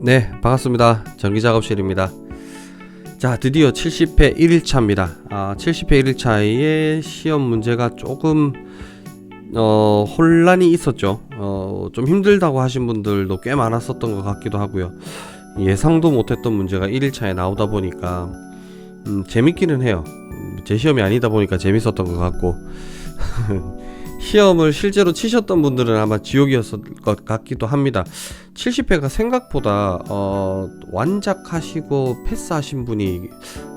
네, 반갑습니다. 전기작업실입니다. 자, 드디어 70회 1일차입니다. 70회 1일차에 시험 문제가 조금 혼란이 있었죠. 좀 힘들다고 하신 분들도 꽤 많았었던 것 같기도 하고요. 예상도 못했던 문제가 1일차에 나오다 보니까 재밌기는 해요. 제 시험이 아니다 보니까 재밌었던 것 같고 시험을 실제로 치셨던 분들은 아마 지옥이었을 것 같기도 합니다. 70회가 생각보다 완작하시고 패스하신 분이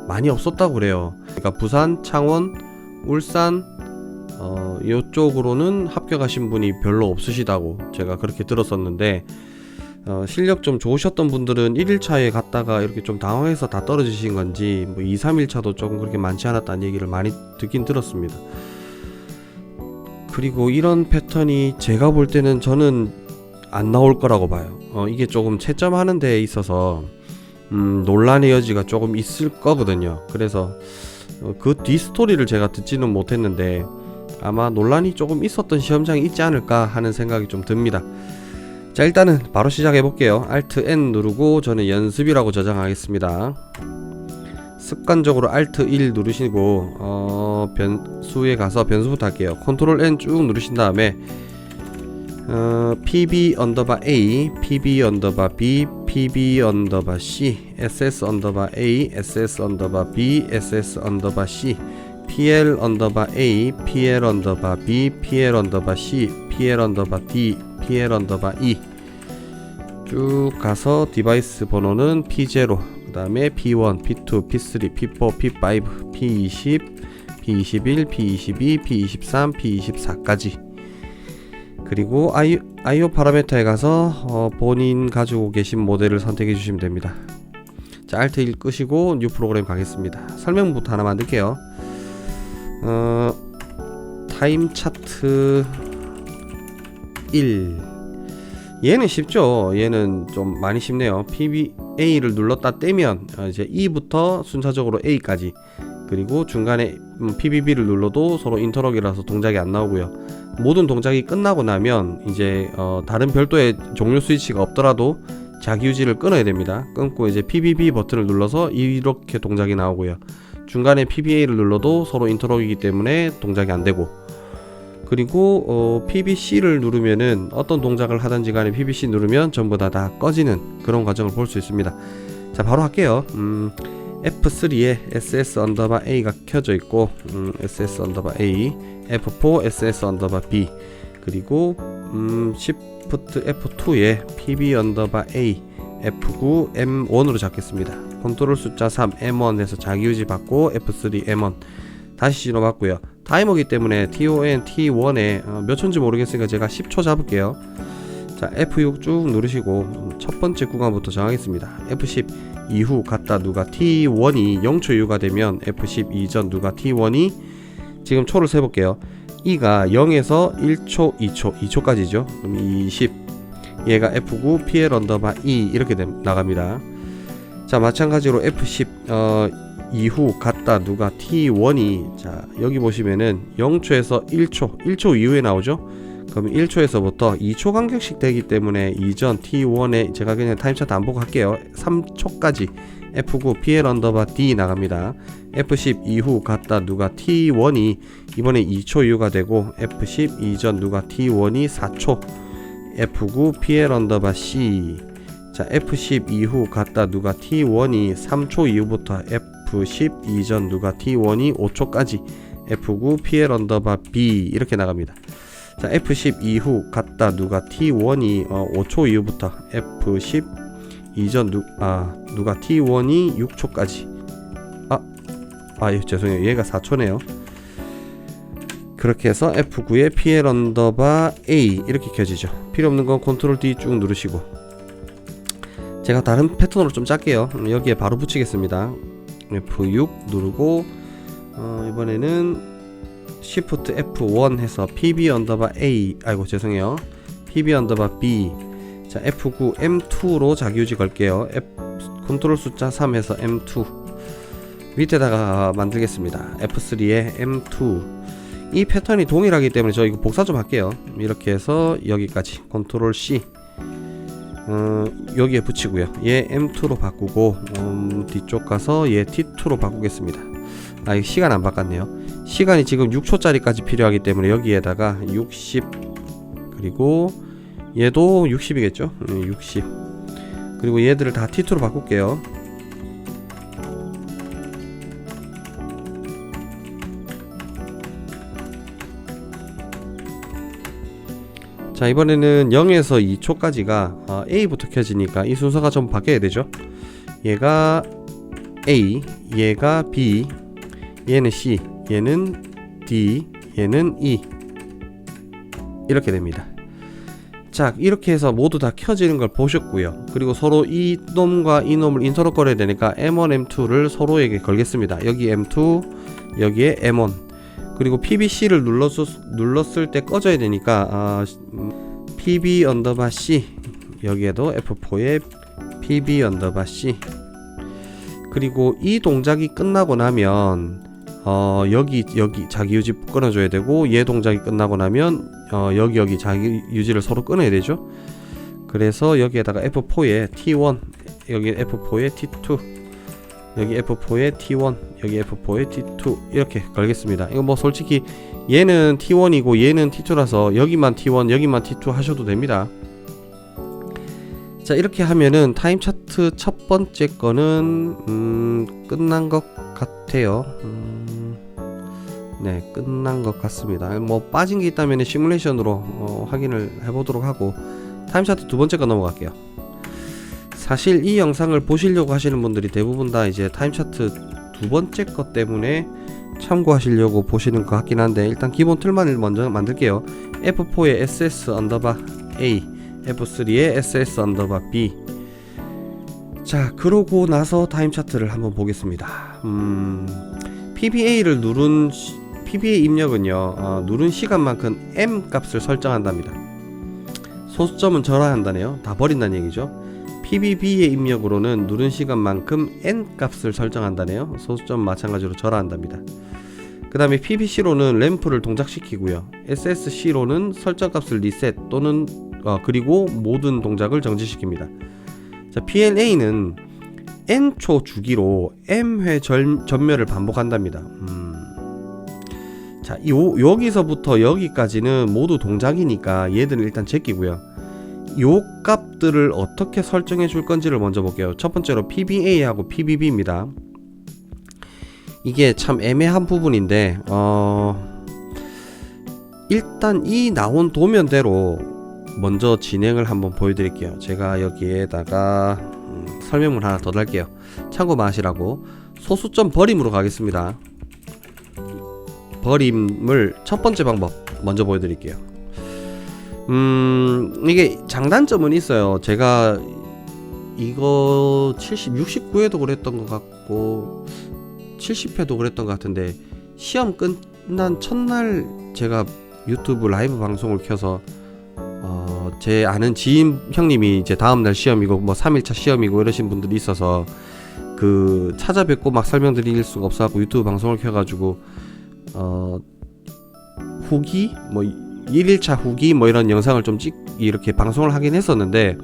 많이 없었다고 그래요. 그러니까 부산, 창원, 울산 이쪽으로는 합격하신 분이 별로 없으시다고 제가 그렇게 들었었는데, 실력 좀 좋으셨던 분들은 1일차에 갔다가 이렇게 좀 당황해서 다 떨어지신 건지 2, 3일차도 조금 그렇게 많지 않았다는 얘기를 많이 듣긴 들었습니다. 그리고 이런 패턴이 제가 볼 때는 저는 안 나올 거라고 봐요. 이게 조금 채점하는 데에 있어서 논란의 여지가 조금 있을 거거든요. 그래서 그 뒤 스토리를 제가 듣지는 못했는데 아마 논란이 조금 있었던 시험장이 있지 않을까 하는 생각이 좀 듭니다. 자, 일단은 바로 시작해 볼게요. Alt N 누르고 저는 연습이라고 저장하겠습니다. 습관적으로 Alt 1 누르시고 변수에 가서 변수부터 할게요. Ctrl N 쭉 누르신 다음에 pb 언더바 a, pb 언더바 b, pb 언더바 c, ss 언더바 a, ss 언더바 b, ss 언더바 c, pl 언더바 a, pl 언더바 b, pl 언더바 c, pl 언더바 d, pl 언더바 e 쭉 가서 디바이스 번호는 p0, 그 다음에 p1, p2, p3, p4, p5, p20, p21, p22, p23, p24까지. 그리고 IO 파라미터에 가서 본인 가지고 계신 모델을 선택해 주시면 됩니다. 자, Alt 1 끄시고 뉴 프로그램 가겠습니다. 설명부터 하나 만들게요. 타임 차트 1. 얘는 쉽죠. 얘는 좀 많이 쉽네요. PBA를 눌렀다 떼면 이제 E부터 순차적으로 A까지, 그리고 중간에 PBB를 눌러도 서로 인터럭이라서 동작이 안 나오고요. 모든 동작이 끝나고 나면 이제 다른 별도의 종료 스위치가 없더라도 자기유지를 끊어야 됩니다. 끊고 이제 PBB 버튼을 눌러서 이렇게 동작이 나오고요. 중간에 PBA를 눌러도 서로 인터럭이기 때문에 동작이 안 되고, 그리고 PBC를 누르면은 어떤 동작을 하든지 간에 PBC 누르면 전부 다 꺼지는 그런 과정을 볼 수 있습니다. 자, 바로 할게요. F3에 SS 언더바 A가 켜져 있고, SS 언더바 A, F4 SS 언더바 B, 그리고 Shift F2에 PB 언더바 A, F9 M1으로 잡겠습니다. 컨트롤 숫자 3 M1 해서 자기유지 받고 F3 M1 다시 신호 받고요. 타이머기 때문에 TON T1에 몇 초인지 모르겠으니까 제가 10초 잡을게요. 자, F6 쭉 누르시고 첫 번째 구간부터 정하겠습니다. F10 이후 갔다 누가 T1이 0초 이후가 되면 F10 이전 누가 T1이, 지금 초를 세볼게요. E가 0에서 1초, 2초, 2초까지죠. 그럼 20, 얘가 F9 PL 언더바 E 이렇게 나갑니다. 자, 마찬가지로 F10 이후 갔다 누가 T1이, 자 여기 보시면은 0초에서 1초 이후에 나오죠. 그럼 1초에서부터 2초 간격씩 되기 때문에 이전 T1에 제가 그냥 타임차트 안 보고 할게요. 3초까지 F9 PL 언더바 D 나갑니다. F10 이후 갔다 누가 T1이 이번에 2초 이후가 되고, F10 이전 누가 T1이 4초, F9 PL 언더바 C. 자, F10 이후 갔다 누가 T1이 3초 이후부터 F10 이전 누가 T1이 5초까지, F9 PL 언더바 B 이렇게 나갑니다. 자, F10 이후 갔다 누가 T1이 5초 이후부터 F10 이전 누가 T1이 6초까지. 죄송해요. 얘가 4초네요. 그렇게 해서 F9에 PL 언더바 A 이렇게 켜지죠. 필요 없는 건 Ctrl D 쭉 누르시고, 제가 다른 패턴으로 좀 짤게요. 여기에 바로 붙이겠습니다. F6 누르고 이번에는 Shift F1 해서 PB 언더바 A, 죄송해요. PB 언더바 B. 자, F9 M2로 자기유지 걸게요. 컨트롤 숫자 3 해서 M2 밑에다가 만들겠습니다. F3에 M2. 이 패턴이 동일하기 때문에 저 이거 복사 좀 할게요. 이렇게 해서 여기까지 컨트롤 C. 여기에 붙이고요. 얘 M2로 바꾸고 뒤쪽 가서 얘 T2로 바꾸겠습니다. 아, 시간 안 바꿨네요. 시간이 지금 6초짜리까지 필요하기 때문에 여기에다가 60, 그리고 얘도 60이겠죠? 60. 그리고 얘들을 다 T2로 바꿀게요. 자, 이번에는 0에서 2초까지가 A부터 켜지니까 이 순서가 좀 바뀌어야 되죠. 얘가 A, 얘가 B, 얘는 C, 얘는 D, 얘는 E, 이렇게 됩니다. 자, 이렇게 해서 모두 다 켜지는 걸 보셨고요. 그리고 서로 이 놈과 이 놈을 인터럭 거려야 되니까 M1, M2를 서로에게 걸겠습니다. 여기 M2, 여기에 M1. 그리고 PBC를 눌렀을 때 꺼져야 되니까 PB 언더바 C, 여기에도 F4에 PB 언더바 C. 그리고 이 동작이 끝나고 나면 여기 자기 유지 끊어줘야 되고, 얘 동작이 끝나고 나면 여기 자기 유지를 서로 끊어야 되죠. 그래서 여기에다가 F4에 T1, 여기 F4에 T2, 여기 F4에 T1, 여기 F4에 T2 이렇게 걸겠습니다. 이거 뭐 솔직히 얘는 T1이고 얘는 T2라서 여기만 T1, 여기만 T2 하셔도 됩니다. 자, 이렇게 하면은 타임 차트 첫 번째 거는 끝난 것 같아요. 네, 끝난 것 같습니다. 뭐 빠진 게 있다면 시뮬레이션으로 확인을 해보도록 하고, 타임 차트 두 번째 거 넘어갈게요. 사실 이 영상을 보시려고 하시는 분들이 대부분 다 이제 타임 차트 두 번째 것 때문에 참고하시려고 보시는 것 같긴 한데, 일단 기본 틀만 먼저 만들게요. F4에 SS 언더바 A, F3에 SS 언더바 B. 자, 그러고 나서 타임 차트를 한번 보겠습니다. PBA를 PBA 입력은요, 누른 시간만큼 M 값을 설정한답니다. 소수점은 절하한다네요. 다 버린다는 얘기죠. PBB의 입력으로는 누른 시간만큼 N 값을 설정한다네요. 소수점 마찬가지로 절하한답니다. 그 다음에 PBC로는 램프를 동작시키고요. SSC로는 설정값을 리셋 또는 그리고 모든 동작을 정지시킵니다. 자, PLA는 N초 주기로 M회 전멸을 반복한답니다. 자, 여기서부터 여기까지는 모두 동작이니까 얘들은 일단 제끼고요. 요 값들을 어떻게 설정해 줄 건지를 먼저 볼게요. 첫 번째로 PBA하고 PBB입니다. 이게 참 애매한 부분인데 일단 이 나온 도면대로 먼저 진행을 한번 보여드릴게요. 제가 여기에다가 설명문 하나 더 달게요. 참고만 하시라고. 소수점 버림으로 가겠습니다. 버림을 첫 번째 방법 먼저 보여드릴게요. 이게 장단점은 있어요. 제가 이거 69회도 그랬던 것 같고 70회도 그랬던 것 같은데, 시험 끝난 첫날 제가 유튜브 라이브 방송을 켜서 제 아는 지인 형님이 이제 다음날 시험이고 뭐 3일차 시험이고 이러신 분들이 있어서 그 찾아뵙고 막 설명드릴 수가 없어갖고 유튜브 방송을 켜가지고 후기 뭐 1일차 후기 뭐 이런 영상을 좀 이렇게 방송을 하긴 했었는데,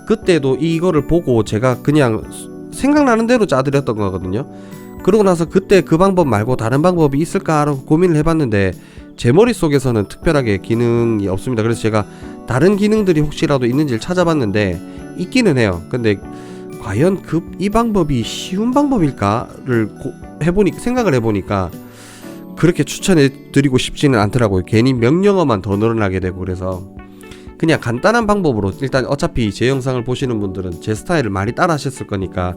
그때도 이거를 보고 제가 그냥 생각나는 대로 짜드렸던 거거든요. 그러고 나서 그때 그 방법 말고 다른 방법이 있을까 하고 고민을 해봤는데 제 머릿속에서는 특별하게 기능이 없습니다. 그래서 제가 다른 기능들이 혹시라도 있는지를 찾아봤는데 있기는 해요. 근데 과연 이 방법이 쉬운 방법일까를 생각을 해보니까 그렇게 추천해 드리고 싶지는 않더라고요. 괜히 명령어만 더 늘어나게 되고. 그래서 그냥 간단한 방법으로, 일단 어차피 제 영상을 보시는 분들은 제 스타일을 많이 따라 하셨을 거니까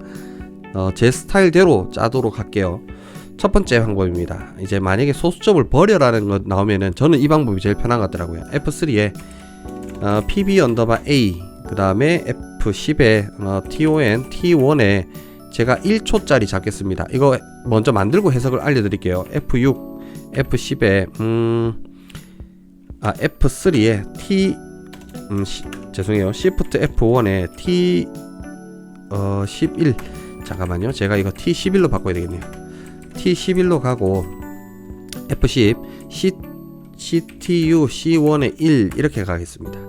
제 스타일대로 짜도록 할게요. 첫 번째 방법입니다. 이제 만약에 소수점을 버려라는 거 나오면은 저는 이 방법이 제일 편한 것 같더라고요. F3에 PB 언더바 A, 그 다음에 F10에 TON, T1에 제가 1초짜리 잡겠습니다. 이거 먼저 만들고 해석을 알려드릴게요. F6, F10에 F3에 죄송해요. Shift F1에 T11, 잠깐만요. 제가 이거 T11로 바꿔야 되겠네요. T11로 가고 F10, CTU C1에 1 이렇게 가겠습니다.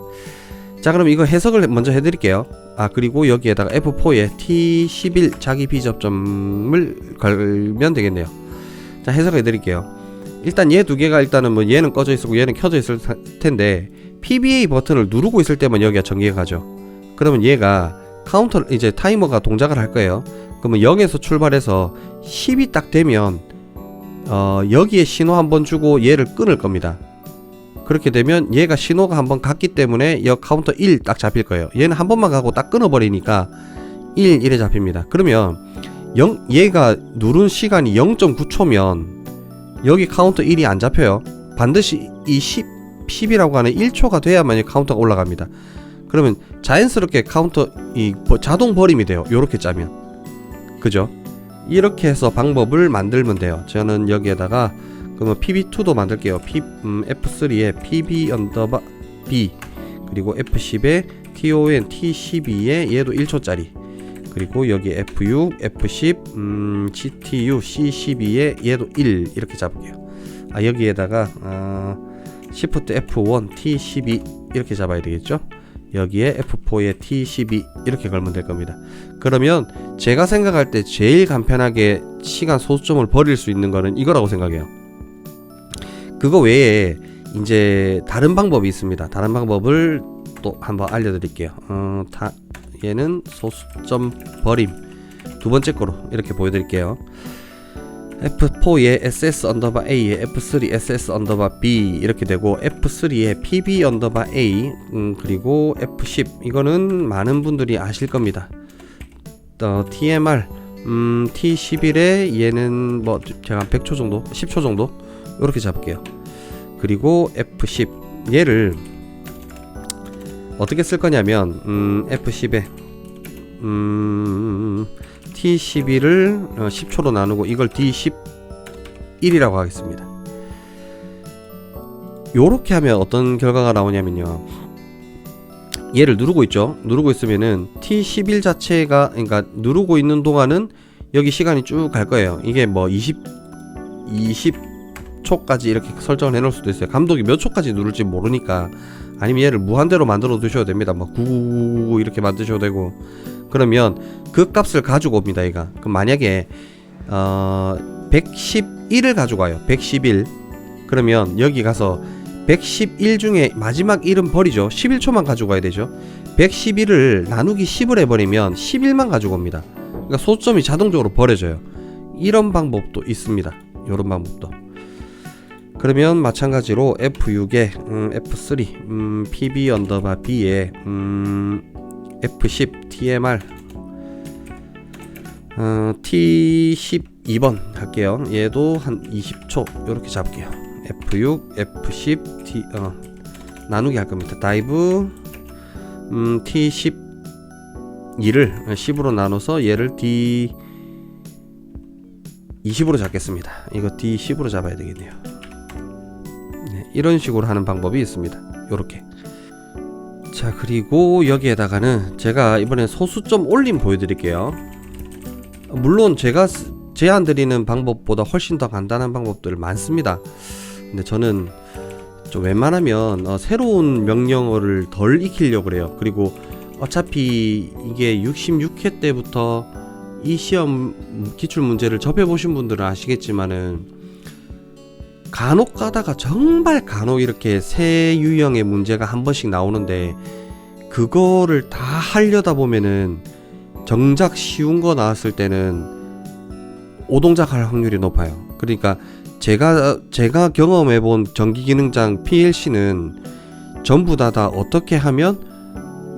자, 그럼 이거 해석을 먼저 해드릴게요. 그리고 여기에다가 F4에 T11 자기 비접점을 걸면 되겠네요. 자, 해석을 해드릴게요. 일단 얘 두 개가 일단은 뭐 얘는 꺼져 있었고 얘는 켜져 있을 텐데 PBA 버튼을 누르고 있을 때만 여기가 전기가 가죠. 그러면 얘가 카운터 이제 타이머가 동작을 할 거예요. 그러면 0에서 출발해서 10이 딱 되면 여기에 신호 한번 주고 얘를 끊을 겁니다. 그렇게 되면 얘가 신호가 한번 갔기 때문에 여 카운터 1 딱 잡힐 거예요. 얘는 한 번만 가고 딱 끊어버리니까 1 이래 잡힙니다. 그러면 얘가 누른 시간이 0.9초면 여기 카운터 1이 안 잡혀요. 반드시 이 10이라고 하는 1초가 돼야만 카운터가 올라갑니다. 그러면 자연스럽게 카운터 자동 버림이 돼요. 요렇게 짜면. 그죠? 이렇게 해서 방법을 만들면 돼요. 저는 여기에다가 그러면 PB2도 만들게요. F3에 PB_B 그리고 F10에 TON T12에 얘도 1초짜리 그리고 여기 F6, F10, GTU C12에 얘도 1 이렇게 잡을게요. 여기에다가 Shift F1 T12 이렇게 잡아야 되겠죠. 여기에 F4에 T12 이렇게 걸면 될 겁니다. 그러면 제가 생각할 때 제일 간편하게 시간 소수점을 버릴 수 있는 거는 이거라고 생각해요. 그거 외에 이제 다른 방법이 있습니다. 다른 방법을 또 한번 알려드릴게요. 얘는 소수점 버림 두 번째 거로 이렇게 보여드릴게요. F4에 SS_A에 F3 SS_B 이렇게 되고 F3에 PB_A 그리고 F10 이거는 많은 분들이 아실 겁니다. TMR T11에 얘는 뭐 제가 100초 정도 10초 정도 이렇게 잡을게요. 그리고 F10 얘를 어떻게 쓸 거냐면 F10에 T11을 10초로 나누고 이걸 D11이라고 하겠습니다. 요렇게 하면 어떤 결과가 나오냐면요. 얘를 누르고 있죠. 누르고 있으면은 T11 자체가 그러니까 누르고 있는 동안은 여기 시간이 쭉 갈 거예요. 이게 뭐 20초까지 이렇게 설정을 해 놓을 수도 있어요. 감독이 몇 초까지 누를지 모르니까. 아니면 얘를 무한대로 만들어 두셔도 됩니다. 막 999 이렇게 만드셔도 되고. 그러면 그 값을 가지고 옵니다. 얘가. 그럼 만약에 111을 가지고 와요. 111. 그러면 여기 가서 111 중에 마지막 1은 버리죠. 11초만 가지고 가야 되죠. 111을 나누기 10을 해버리면 11만 가지고 옵니다. 그러니까 소수점이 자동적으로 버려져요. 이런 방법도 있습니다. 이런 방법도. 그러면 마찬가지로 F6에 F3 PB_B에 F10 TMR T12번 할게요. 얘도 한 20초 이렇게 잡을게요. F6 F10 나누기 할 겁니다. 다이브 T12를 10으로 나눠서 얘를 D20으로 잡겠습니다. 이거 D10으로 잡아야 되겠네요. 네, 이런 식으로 하는 방법이 있습니다. 요렇게. 자, 그리고 여기에다가는 제가 이번에 소수점 올림 보여드릴게요. 물론 제가 제안 드리는 방법보다 훨씬 더 간단한 방법들 많습니다. 근데 저는 좀 웬만하면 새로운 명령어를 덜 익히려고 그래요. 그리고 어차피 이게 66회 때부터 이 시험 기출문제를 접해보신 분들은 아시겠지만은 간혹 가다가 정말 간혹 이렇게 새 유형의 문제가 한 번씩 나오는데 그거를 다 하려다 보면은 정작 쉬운 거 나왔을 때는 오동작할 확률이 높아요. 그러니까 제가 경험해본 전기기능장 PLC는 전부 다 어떻게 하면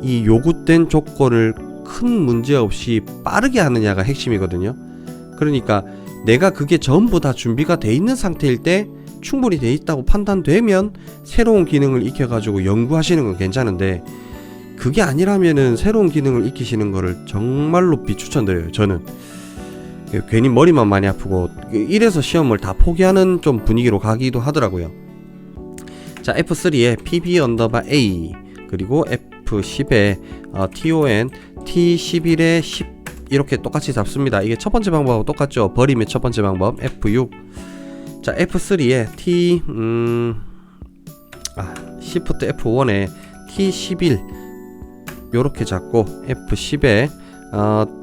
이 요구된 조건을 큰 문제 없이 빠르게 하느냐가 핵심이거든요. 그러니까 내가 그게 전부 다 준비가 돼 있는 상태일 때 충분히 돼 있다고 판단되면 새로운 기능을 익혀가지고 연구하시는 건 괜찮은데 그게 아니라면은 새로운 기능을 익히시는 거를 정말로 비추천드려요. 저는 괜히 머리만 많이 아프고 이래서 시험을 다 포기하는 좀 분위기로 가기도 하더라고요. 자, F3에 PB_A 그리고 F10에 TON T11에 10 이렇게 똑같이 잡습니다. 이게 첫 번째 방법하고 똑같죠. 버림의 첫 번째 방법. F6. 자, F3에 Shift F1에 T11 요렇게 잡고 F10에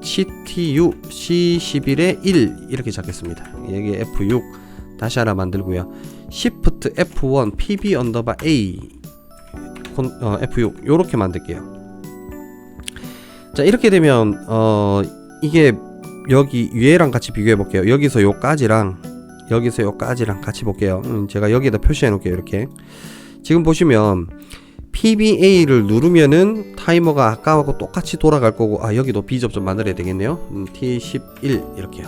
CTU C11에 1 이렇게 잡겠습니다. 여기 F6 다시 하나 만들고요. Shift F1 PB 언더바 A F6 요렇게 만들게요. 자, 이렇게 되면 이게 여기 위에랑 같이 비교해 볼게요. 여기서 요까지랑 여기서 요까지랑 같이 볼게요. 제가 여기에다 표시해 놓을게요. 이렇게 지금 보시면 PBA를 누르면은 타이머가 아까하고 똑같이 돌아갈 거고, 여기도 비접점 만들어야 되겠네요. T11 이렇게요.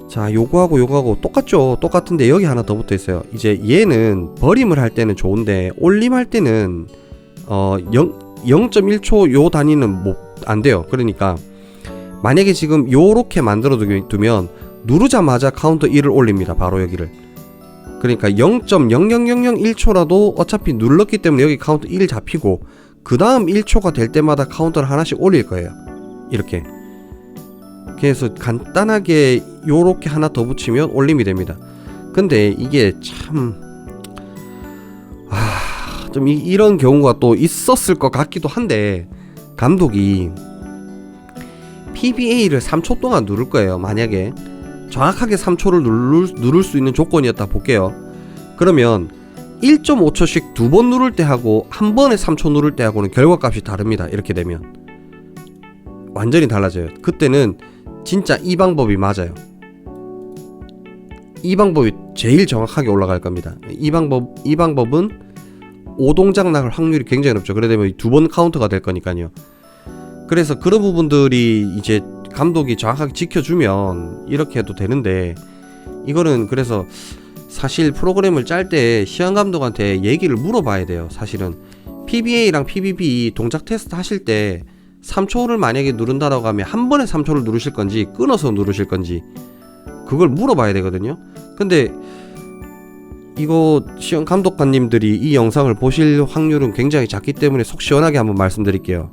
자, 요거하고 똑같죠. 똑같은데 여기 하나 더 붙어 있어요. 이제 얘는 버림을 할 때는 좋은데 올림할 때는 0.1초 요 단위는 안 돼요. 그러니까 만약에 지금 요렇게 만들어 두면 누르자마자 카운터 1을 올립니다. 바로 여기를. 그러니까 0.00001초라도 어차피 눌렀기 때문에 여기 카운터 1 잡히고 그 다음 1초가 될 때마다 카운터를 하나씩 올릴 거예요. 이렇게. 그래서 간단하게 요렇게 하나 더 붙이면 올림이 됩니다. 근데 이게 참 좀 이런 경우가 또 있었을 것 같기도 한데, 감독이 PBA를 3초 동안 누를 거예요. 만약에 정확하게 3초를 누를 수 있는 조건이었다 볼게요. 그러면 1.5초씩 두 번 누를 때 하고 한 번에 3초 누를 때 하고는 결과값이 다릅니다. 이렇게 되면 완전히 달라져요. 그때는 진짜 이 방법이 맞아요. 이 방법이 제일 정확하게 올라갈 겁니다. 이 방법은 5동작 나갈 확률이 굉장히 높죠. 그래 되면 두 번 카운터가 될 거니까요. 그래서 그런 부분들이 이제 감독이 정확하게 지켜주면 이렇게 해도 되는데, 이거는 그래서 사실 프로그램을 짤 때 시험 감독한테 얘기를 물어봐야 돼요. 사실은 PBA랑 PBB 동작 테스트 하실 때 3초를 만약에 누른다라고 하면 한 번에 3초를 누르실 건지 끊어서 누르실 건지 그걸 물어봐야 되거든요. 근데 이거 시험 감독관님들이 이 영상을 보실 확률은 굉장히 작기 때문에 속 시원하게 한번 말씀드릴게요.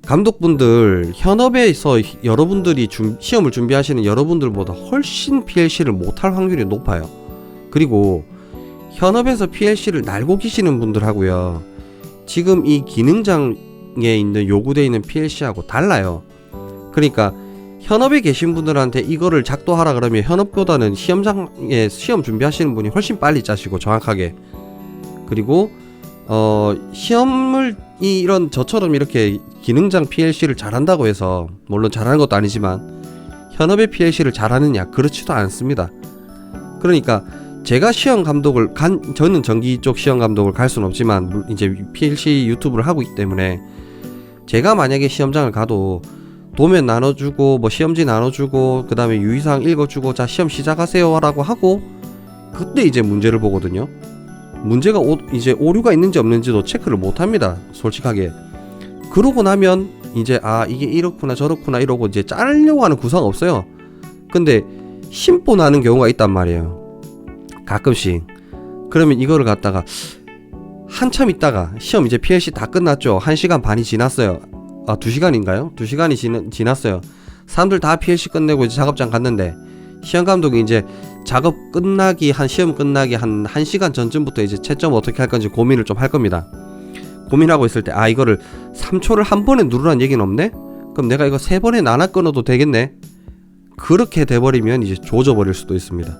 감독분들, 현업에서 여러분들이 시험을 준비하시는 여러분들보다 훨씬 PLC를 못할 확률이 높아요. 그리고 현업에서 PLC를 날고 계시는 분들하고요, 지금 이 기능장에 있는 요구되어 있는 PLC하고 달라요. 그러니까 현업에 계신 분들한테 이거를 작동하라 그러면 현업보다는 시험장에 시험 준비하시는 분이 훨씬 빨리 짜시고 정확하게, 그리고 시험을 이런 저처럼 이렇게 기능장 PLC를 잘한다고 해서, 물론 잘하는 것도 아니지만 현업의 PLC를 잘하느냐, 그렇지도 않습니다. 그러니까 제가 시험 감독을 저는 전기 쪽 시험 감독을 갈 수는 없지만 이제 PLC 유튜브를 하고 있기 때문에 제가 만약에 시험장을 가도 도면 나눠주고 뭐 시험지 나눠주고 그 다음에 유의사항 읽어주고 자 시험 시작하세요 라고 하고, 그때 이제 문제를 보거든요. 문제가 이제 오류가 있는지 없는지도 체크를 못합니다, 솔직하게. 그러고 나면 이제 이게 이렇구나 저렇구나 이러고 이제 자르려고 하는 구상 없어요. 근데 심보 나는 경우가 있단 말이에요, 가끔씩. 그러면 이거를 갖다가 한참 있다가 시험 이제 PLC 다 끝났죠. 1시간 반이 지났어요. 2시간인가요? 2시간이 지났어요. 사람들 다 PLC 끝내고 이제 작업장 갔는데 시험 감독이 이제 작업 끝나기 시험 끝나기 한 1시간 전쯤부터 이제 채점 어떻게 할 건지 고민을 좀 할 겁니다. 고민하고 있을 때 이거를 3초를 한 번에 누르라는 얘기는 없네? 그럼 내가 이거 3번에 나눠 끊어도 되겠네? 그렇게 돼버리면 이제 조져버릴 수도 있습니다.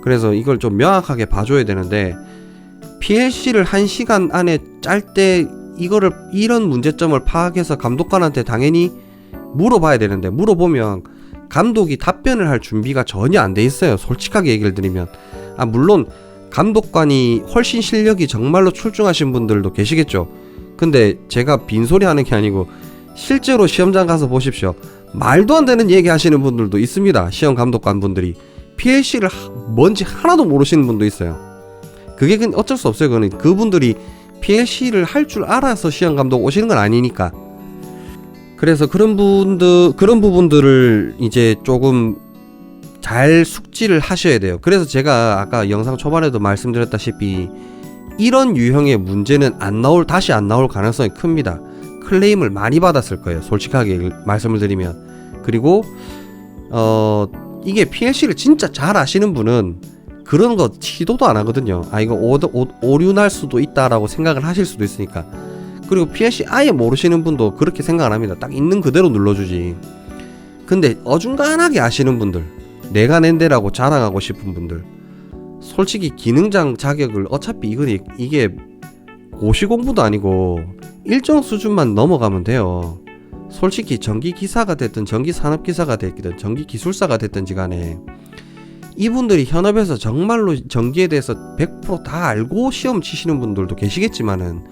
그래서 이걸 좀 명확하게 봐줘야 되는데, PLC를 1시간 안에 짤 때 이런 문제점을 파악해서 감독관한테 당연히 물어봐야 되는데, 물어보면 감독이 답변을 할 준비가 전혀 안 돼 있어요, 솔직하게 얘기를 드리면. 물론 감독관이 훨씬 실력이 정말로 출중하신 분들도 계시겠죠. 근데 제가 빈소리 하는 게 아니고 실제로 시험장 가서 보십시오. 말도 안 되는 얘기 하시는 분들도 있습니다. 시험 감독관 분들이 PLC를 뭔지 하나도 모르시는 분도 있어요. 그게 어쩔 수 없어요. 그분들이 PLC를 할 줄 알아서 시험 감독 오시는 건 아니니까. 그래서 그런 부분들을 이제 조금 잘 숙지를 하셔야 돼요. 그래서 제가 아까 영상 초반에도 말씀드렸다시피 이런 유형의 문제는 다시 안 나올 가능성이 큽니다. 클레임을 많이 받았을 거예요, 솔직하게 말씀을 드리면. 그리고 이게 PLC를 진짜 잘 아시는 분은 그런 거 시도도 안 하거든요. 아 이거 오류 날 수도 있다라고 생각을 하실 수도 있으니까. 그리고 PLC 아예 모르시는 분도 그렇게 생각 안 합니다. 딱 있는 그대로 눌러주지. 근데 어중간하게 아시는 분들, 내가 낸데라고 자랑하고 싶은 분들, 솔직히 기능장 자격을 어차피 이게 고시 공부도 아니고 일정 수준만 넘어가면 돼요. 솔직히 전기기사가 됐든 전기산업기사가 됐든 전기기술사가 됐든지 간에 이분들이 현업에서 정말로 전기에 대해서 100% 다 알고 시험 치시는 분들도 계시겠지만은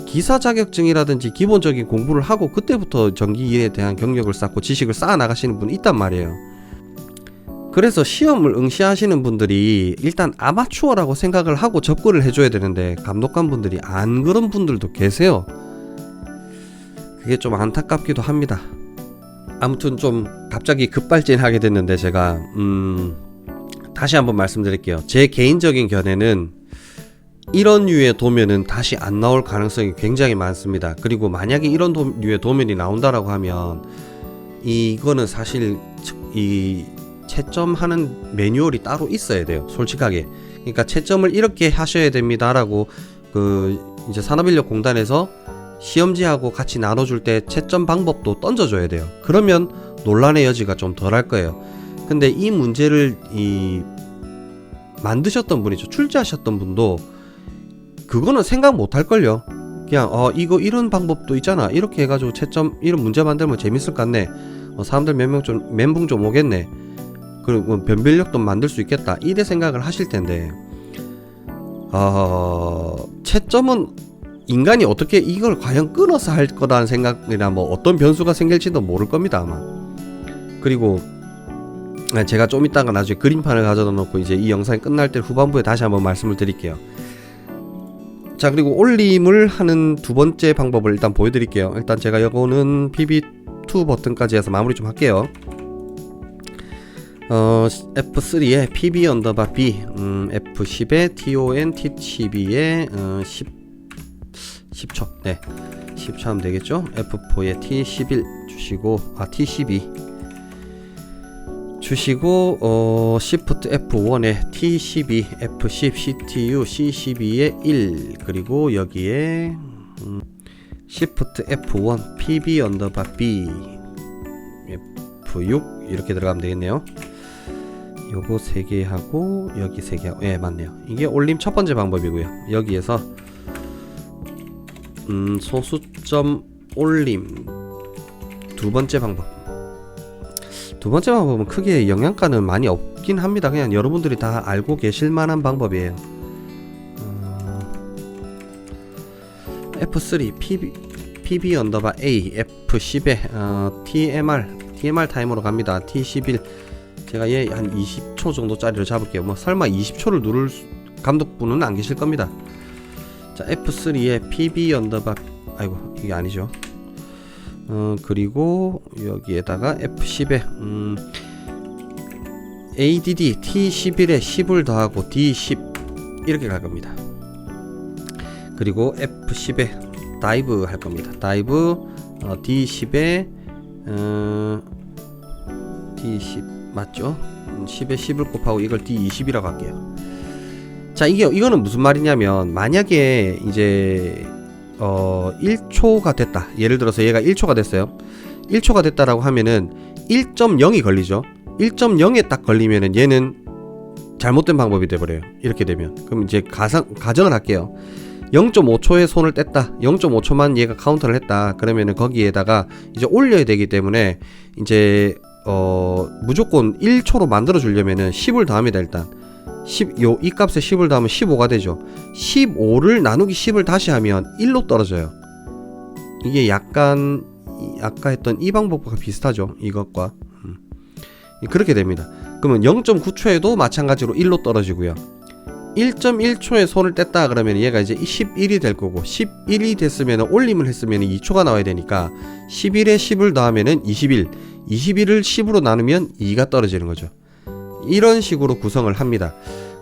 기사 자격증이라든지 기본적인 공부를 하고 그때부터 전기에 대한 경력을 쌓고 지식을 쌓아 나가시는 분이 있단 말이에요. 그래서 시험을 응시하시는 분들이 일단 아마추어라고 생각을 하고 접근을 해줘야 되는데 감독관 분들이 안 그런 분들도 계세요. 그게 좀 안타깝기도 합니다. 아무튼 좀 갑자기 급발진하게 됐는데 제가 다시 한번 말씀드릴게요. 제 개인적인 견해는 이런 류의 도면은 다시 안 나올 가능성이 굉장히 많습니다. 그리고 만약에 이런 류의 도면이 나온다라고 하면 이거는 사실 이 채점하는 매뉴얼이 따로 있어야 돼요. 솔직하게. 그러니까 채점을 이렇게 하셔야 됩니다라고 이제 산업인력공단에서 시험지하고 같이 나눠줄 때 채점 방법도 던져줘야 돼요. 그러면 논란의 여지가 좀 덜할 거예요. 근데 이 문제를 만드셨던 분이죠. 출제하셨던 분도 그거는 생각 못 할걸요. 그냥 이거 이런 방법도 있잖아. 이렇게 해가지고 채점 이런 문제 만들면 재밌을 것 같네. 사람들 멘붕 좀 오겠네. 그리고 변별력도 만들 수 있겠다. 이래 생각을 하실 텐데 채점은 인간이 어떻게 이걸 과연 끊어서 할 거라는 생각이나 뭐 어떤 변수가 생길지도 모를 겁니다 아마. 그리고 제가 좀 이따가 나중에 그림판을 가져다 놓고 이제 이 영상이 끝날 때 후반부에 다시 한번 말씀을 드릴게요. 자, 그리고 올림을 하는 두 번째 방법을 일단 보여드릴게요. 일단 제가 이거는 PB2 버튼까지 해서 마무리 좀 할게요. F3에 PB_B, F10에 TON T12에 10초, 네, 10초 하면 되겠죠. F4에 T11 주시고, T12 주시고, Shift F1에 T12, F10, CTU, C12에 1, 그리고 여기에 Shift F1, PB_B, F6 이렇게 들어가면 되겠네요. 요거 3개 하고 여기 3개 하고, 예, 맞네요. 이게 올림 첫 번째 방법이고요. 여기에서 소수점 올림 두 번째 방법. 두 번째 방법은 크게 영양가는 많이 없긴 합니다. 그냥 여러분들이 다 알고 계실 만한 방법이에요. F3 PB_A F10에 TMR 타이머로 갑니다. T11 제가 얘 한 20초 정도짜리로 잡을게요. 뭐 설마 20초를 누를 감독분은 안 계실 겁니다. 자, F3에 PB_, 아이고 이게 아니죠. 그리고 여기에다가 F10에 ADD T11에 10을 더하고 D10 이렇게 갈 겁니다. 그리고 F10에 다이브 할 겁니다. 다이브 D10에 D10 맞죠? 10에 10을 곱하고 이걸 D20이라고 할게요. 자, 이거는 무슨 말이냐면 만약에 이제 1초가 됐다. 예를 들어서 얘가 1초가 됐어요. 1초가 됐다라고 하면은 1.0이 걸리죠. 1.0에 딱 걸리면은 얘는 잘못된 방법이 돼버려요. 이렇게 되면. 그럼 이제 가정을 할게요. 0.5초에 손을 뗐다. 0.5초만 얘가 카운터를 했다. 그러면은 거기에다가 이제 올려야 되기 때문에 이제 무조건 1초로 만들어 주려면은 10을 더합니다. 일단 이 값에 10을 더하면 15가 되죠. 15를 나누기 10을 다시 하면 1로 떨어져요. 이게 약간 아까 했던 이 방법과 비슷하죠. 이것과 그렇게 됩니다. 그러면 0.9초에도 마찬가지로 1로 떨어지고요. 1.1초에 손을 뗐다 그러면 얘가 이제 11이 될 거고, 11이 됐으면 올림을 했으면 2초가 나와야 되니까 11에 10을 더하면은 21, 21을 10으로 나누면 2가 떨어지는 거죠. 이런 식으로 구성을 합니다.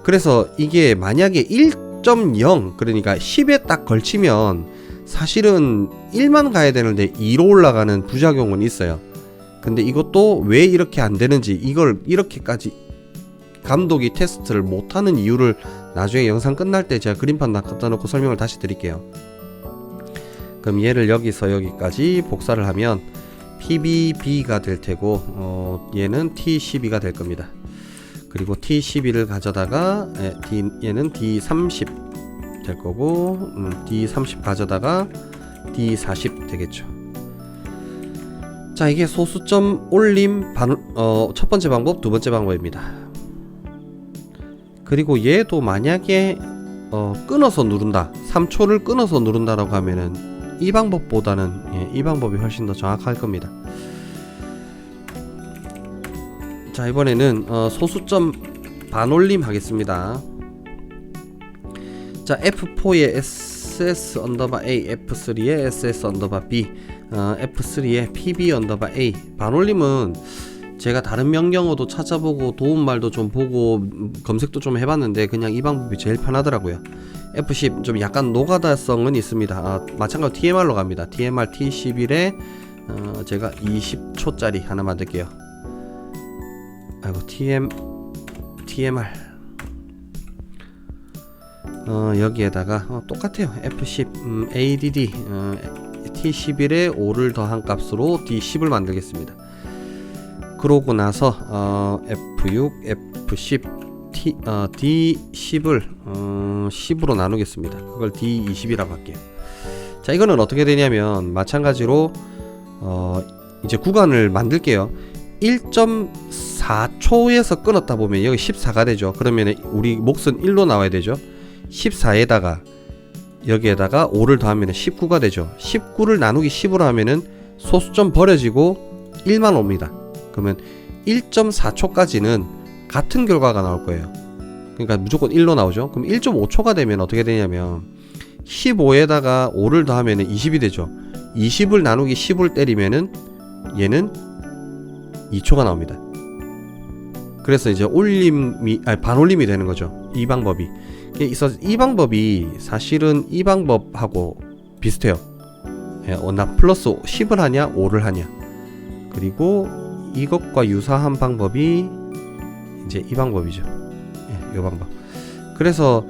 그래서 이게 만약에 1.0 그러니까 10에 딱 걸치면 사실은 1만 가야 되는데 2로 올라가는 부작용은 있어요. 근데 이것도 왜 이렇게 안 되는지, 이걸 이렇게까지 감독이 테스트를 못하는 이유를 나중에 영상 끝날 때 제가 그림판 갖다 놓고 설명을 다시 드릴게요. 그럼 얘를 여기서 여기까지 복사를 하면 PBB가 될 테고 얘는 T12가 될 겁니다. 그리고 T12를 가져다가 얘는 D30 될 거고 D30 가져다가 D40 되겠죠. 자, 이게 소수점 올림 첫 번째 방법, 두 번째 방법입니다. 그리고 얘도 만약에 끊어서 누른다, 3초를 끊어서 누른다라고 하면은 이 방법보다는 이 방법이 훨씬 더 정확할 겁니다. 자, 이번에는 소수점 반올림 하겠습니다. 자, F4에 SS 언더바 A, F3에 SS 언더바 B, F3에 PB 언더바 A. 반올림은 제가 다른 명령어도 찾아보고 도움말도 좀 보고 검색도 좀 해봤는데 그냥 이 방법이 제일 편하더라고요. F10 좀 약간 노가다성은 있습니다. 마찬가지로 TMR로 갑니다. TMR T11에 제가 20초짜리 하나 만들게요. 아이고, TMR 여기에다가 똑같아요. F10 ADD T11에 5를 더한 값으로 D10을 만들겠습니다. 그러고 나서 F6, F10, D10을 10으로 나누겠습니다. 그걸 D20이라고 할게요. 자, 이거는 어떻게 되냐면 마찬가지로 이제 구간을 만들게요. 1.4초에서 끊었다 보면 여기 14가 되죠. 그러면 우리 몫은 1로 나와야 되죠. 14에다가 여기에다가 5를 더하면 19가 되죠. 19를 나누기 10으로 하면은 소수점 버려지고 1만 옵니다. 그러면 1.4초까지는 같은 결과가 나올 거예요. 그러니까 무조건 1로 나오죠. 그럼 1.5초가 되면 어떻게 되냐면 15에다가 5를 더하면 20이 되죠. 20을 나누기 10을 때리면은 얘는 2초가 나옵니다. 그래서 이제 반올림이 되는 거죠. 이 방법이. 이 방법이 사실은 이 방법하고 비슷해요. 나 플러스 10을 하냐 5를 하냐. 그리고 이것과 유사한 방법이 이제 이 방법이죠. 이 방법. 그래서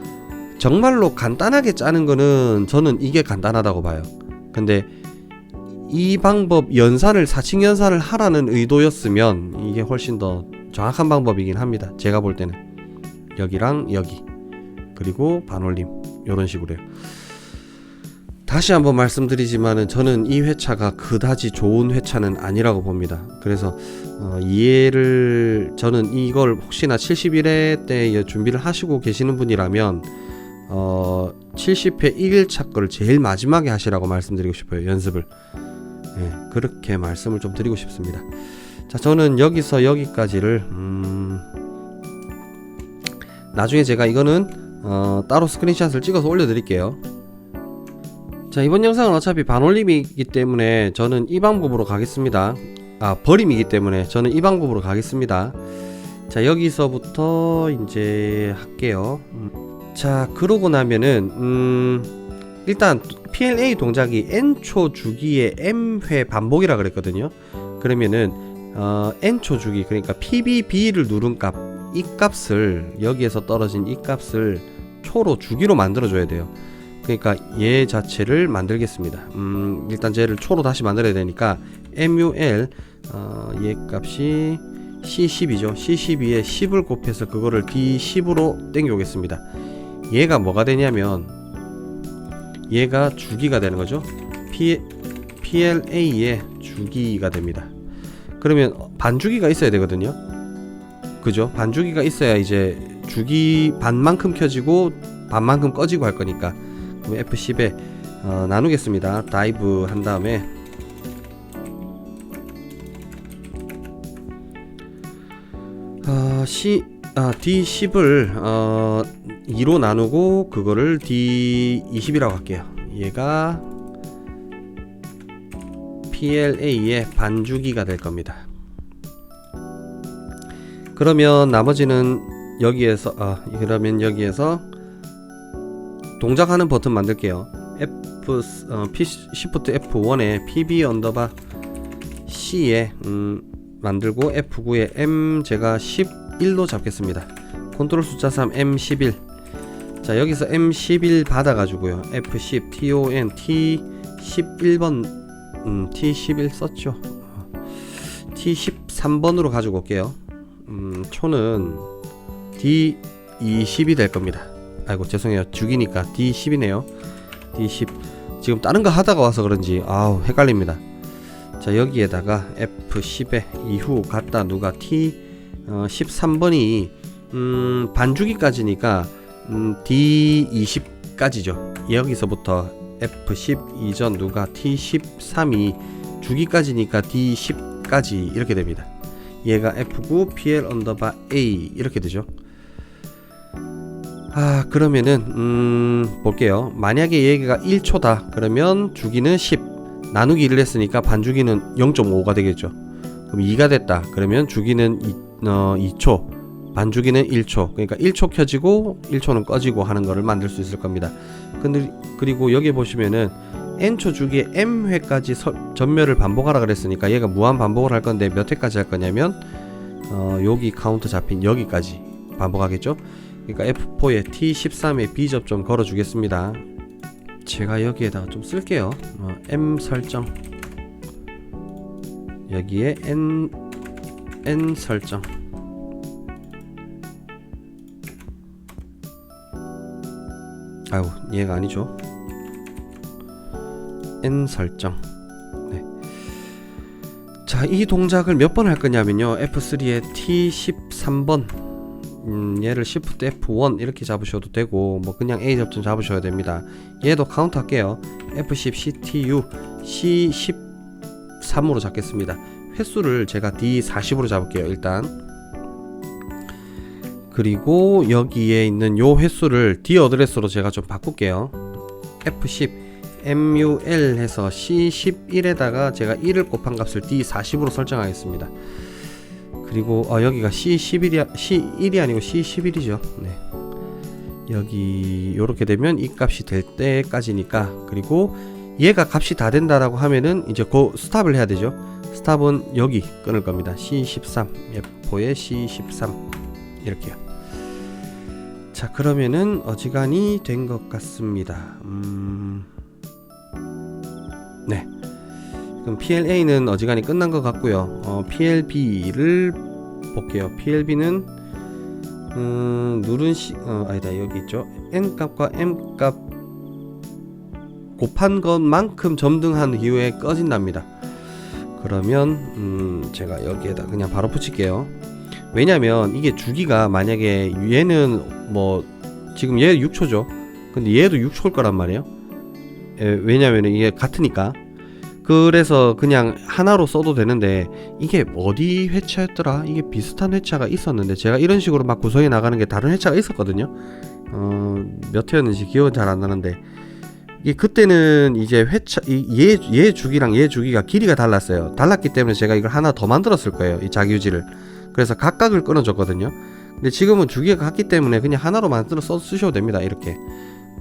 정말로 간단하게 짜는 거는 저는 이게 간단하다고 봐요. 근데 이 방법 연산을 사칙 연산을 하라는 의도였으면 이게 훨씬 더 정확한 방법이긴 합니다. 제가 볼 때는 여기랑 여기 그리고 반올림 이런 식으로요. 다시 한번 말씀드리지만은 저는 이 회차가 그다지 좋은 회차는 아니라고 봅니다. 그래서 이해를 저는 이걸 혹시나 71회 때 준비를 하시고 계시는 분이라면 70회 1일차 거를 제일 마지막에 하시라고 말씀드리고 싶어요. 연습을. 그렇게 말씀을 좀 드리고 싶습니다. 자, 저는 여기서 여기까지를 나중에 제가 이거는 따로 스크린샷을 찍어서 올려드릴게요. 자, 이번 영상은 어차피 반올림이기 때문에 저는 이 방법으로 가겠습니다. 버림이기 때문에 저는 이 방법으로 가겠습니다. 자, 여기서부터 이제 할게요. 자, 그러고 나면은 일단 PLA 동작이 n초 주기에 m회 반복이라 그랬거든요. 그러면은 n초 주기, 그러니까 PBB를 누른 값, 이 값을 여기에서 떨어진 이 값을 초로 주기로 만들어 줘야 돼요. 그러니까 얘 자체를 만들겠습니다. 일단 쟤를 초로 다시 만들어야 되니까 MUL 얘 값이 C12죠. C12에 10을 곱해서 그거를 D10으로 땡겨 오겠습니다. 얘가 뭐가 되냐면 얘가 주기가 되는 거죠. PLA의 주기가 됩니다. 그러면 반주기가 있어야 되거든요. 그죠? 반주기가 있어야 이제 주기 반만큼 켜지고 반만큼 꺼지고 할 거니까. 그럼 F10에 나누겠습니다. 다이브 한 다음에 D10을 2로 나누고 그거를 D20이라고 할게요. 얘가 PLA의 반주기가 될 겁니다. 그러면 나머지는 여기에서 그러면 여기에서 동작하는 버튼 만들게요. Shift F1에 PB 언더바 C에 만들고 F9에 M 제가 11로 잡겠습니다. 컨트롤 숫자 3 M11. 자, 여기서 M11 받아가지고요. F10 TON T11번 T11 썼죠. T13번으로 가지고 올게요. 초는 D20이 될 겁니다. 아이고 죄송해요. 죽이니까 D10이네요. D10. 지금 다른 거 하다가 와서 그런지 아우 헷갈립니다. 자, 여기에다가 F10에 이후 갖다 누가 T13번이 반주기까지니까 D20까지죠. 여기서부터 F10 이전 누가 T13이 주기까지니까 D10까지 이렇게 됩니다. 얘가 F9 PL 언더바 A 이렇게 되죠. 그러면은 볼게요. 만약에 얘가 1초다 그러면 주기는 10, 나누기 1을 했으니까 반주기는 0.5가 되겠죠. 그럼 2가 됐다 그러면 주기는 2초, 반주기는 1초. 그러니까 1초 켜지고 1초는 꺼지고 하는 거를 만들 수 있을 겁니다. 근데 그리고 여기 보시면은 n초 주기에 m회까지 전멸을 반복하라 그랬으니까 얘가 무한 반복을 할 건데 몇 회까지 할 거냐면 여기 카운트 잡힌 여기까지 반복하겠죠. 그러니까 F4에 T13에 B접점 걸어 주겠습니다. 제가 여기에다가 좀 쓸게요. M 설정, 여기에 N 설정, 아유 얘가 아니죠. N 설정. 네. 자, 이 동작을 몇 번 할 거냐면요. F3에 T13번 얘를 Shift F1 이렇게 잡으셔도 되고 뭐 그냥 A 접점 잡으셔야 됩니다. 얘도 카운트 할게요. F10 CTU C13으로 잡겠습니다. 횟수를 제가 D40으로 잡을게요. 일단 그리고 여기에 있는 요 횟수를 D 어드레스로 제가 좀 바꿀게요. F10 MUL 해서 C11에다가 제가 1을 곱한 값을 D40으로 설정하겠습니다. 그리고 여기가 C1이 아니고 C11이죠. 네. 여기 요렇게 되면 이 값이 될 때까지니까. 그리고 얘가 값이 다 된다라고 하면은 이제 스탑을 해야 되죠. 스탑은 여기 끊을 겁니다. C13 F4에 C13 이렇게요. 자, 그러면은 어지간히 된 것 같습니다. 네. 그럼 PLA는 어지간히 끝난 것 같고요. PLB를 볼게요. PLB는 누른 아니다 여기 있죠. N 값과 M 값 곱한 것만큼 점등한 이후에 꺼진답니다. 그러면 제가 여기에다 그냥 바로 붙일게요. 왜냐면 이게 주기가 만약에 얘는 뭐 지금 얘 6초죠. 근데 얘도 6초일 거란 말이에요. 왜냐면 이게 같으니까. 그래서 그냥 하나로 써도 되는데 이게 어디 회차였더라? 이게 비슷한 회차가 있었는데 제가 이런 식으로 막 구성해 나가는 게 다른 회차가 있었거든요. 몇 회였는지 기억은 잘 안 나는데 이게 그때는 이제 회차 얘 주기랑 얘 주기가 길이가 달랐어요. 달랐기 때문에 제가 이걸 하나 더 만들었을 거예요. 이 자기유지를. 그래서 각각을 끊어줬거든요. 근데 지금은 주기가 같기 때문에 그냥 하나로 만들어 쓰셔도 됩니다. 이렇게.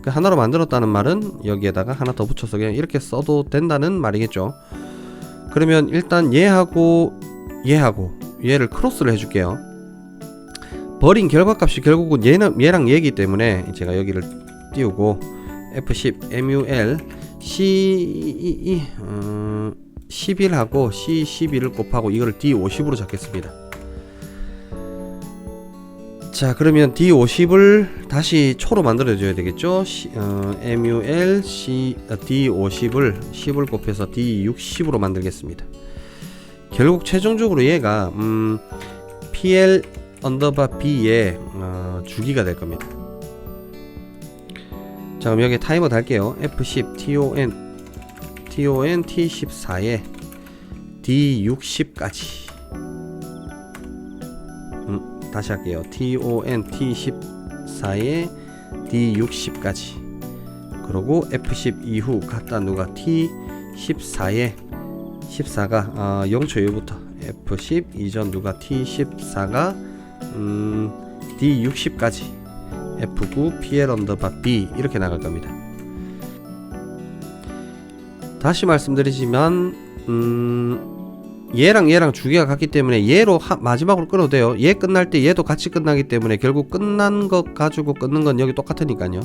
하나로 만들었다는 말은 여기에다가 하나 더 붙여서 그냥 이렇게 써도 된다는 말이겠죠. 그러면 일단 얘하고 얘를 크로스를 해줄게요. 버린 결과값이 결국은 얘랑 얘기 때문에 제가 여기를 띄우고 F10 MUL C11하고 C12를 곱하고 이걸 D50으로 잡겠습니다. 자, 그러면 D50을 다시 초로 만들어 줘야 되겠죠. MUL D50을 10을 곱해서 D60으로 만들겠습니다. 결국 최종적으로 얘가 PL 언더바 B의 주기가 될 겁니다. 자, 그럼 여기 타이머 달게요. F10 TON T14에 D60까지. 다시 할게요. TON T14에 D60까지. 그리고 F10 이후 갖다 누가 T14에 14가 0초 이후부터 F10 이전 누가 T14가 D60까지 F9 PL 언더바 B 이렇게 나갈 겁니다. 다시 말씀드리지만 얘랑 얘랑 두 개가 같기 때문에 얘로 마지막으로 끊어도 돼요. 얘 끝날 때 얘도 같이 끝나기 때문에 결국 끝난 것 가지고 끊는 건 여기 똑같으니까요.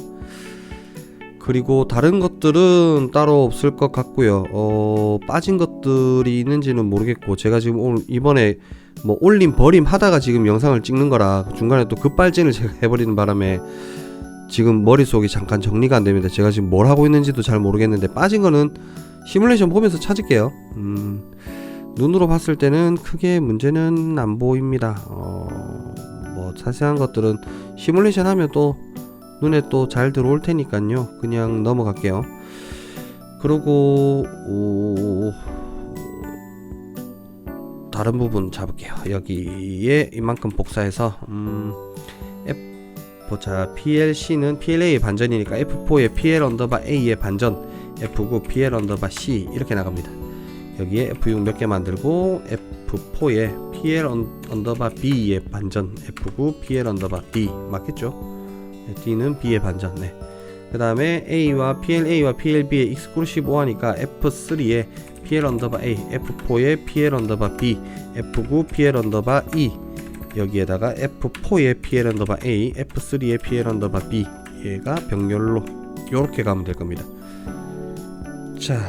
그리고 다른 것들은 따로 없을 것 같고요. 빠진 것들이 있는지는 모르겠고, 제가 지금 오늘 이번에 뭐 올림 버림 하다가 지금 영상을 찍는 거라 중간에 또 급발진을 제가 해버리는 바람에 지금 머릿속이 잠깐 정리가 안 됩니다. 제가 지금 뭘 하고 있는지도 잘 모르겠는데, 빠진 거는 시뮬레이션 보면서 찾을게요. 눈으로 봤을 때는 크게 문제는 안 보입니다. 뭐 자세한 것들은 시뮬레이션 하면 또 눈에 또 잘 들어올 테니까요. 그냥 넘어갈게요. 그리고 다른 부분 잡을게요. 여기에 이만큼 복사해서 보자. PLC는 PLA의 반전이니까 F4의 PL 언더바 A의 반전, F9 PL 언더바 C 이렇게 나갑니다. 여기에 F6 몇 개 만들고 F4의 PL 언더바 B의 반전, F9 PL 언더바 D 맞겠죠? D는 B의 반전. 네. 그 다음에 A와 PLA와 PLB의 익스클루시브 하니까 F3의 PL 언더바 A, F4의 PL 언더바 B, F9 PL 언더바 E, 여기에다가 F4의 PL 언더바 A, F3의 PL 언더바 B, 얘가 병렬로 요렇게 가면 될 겁니다. 자,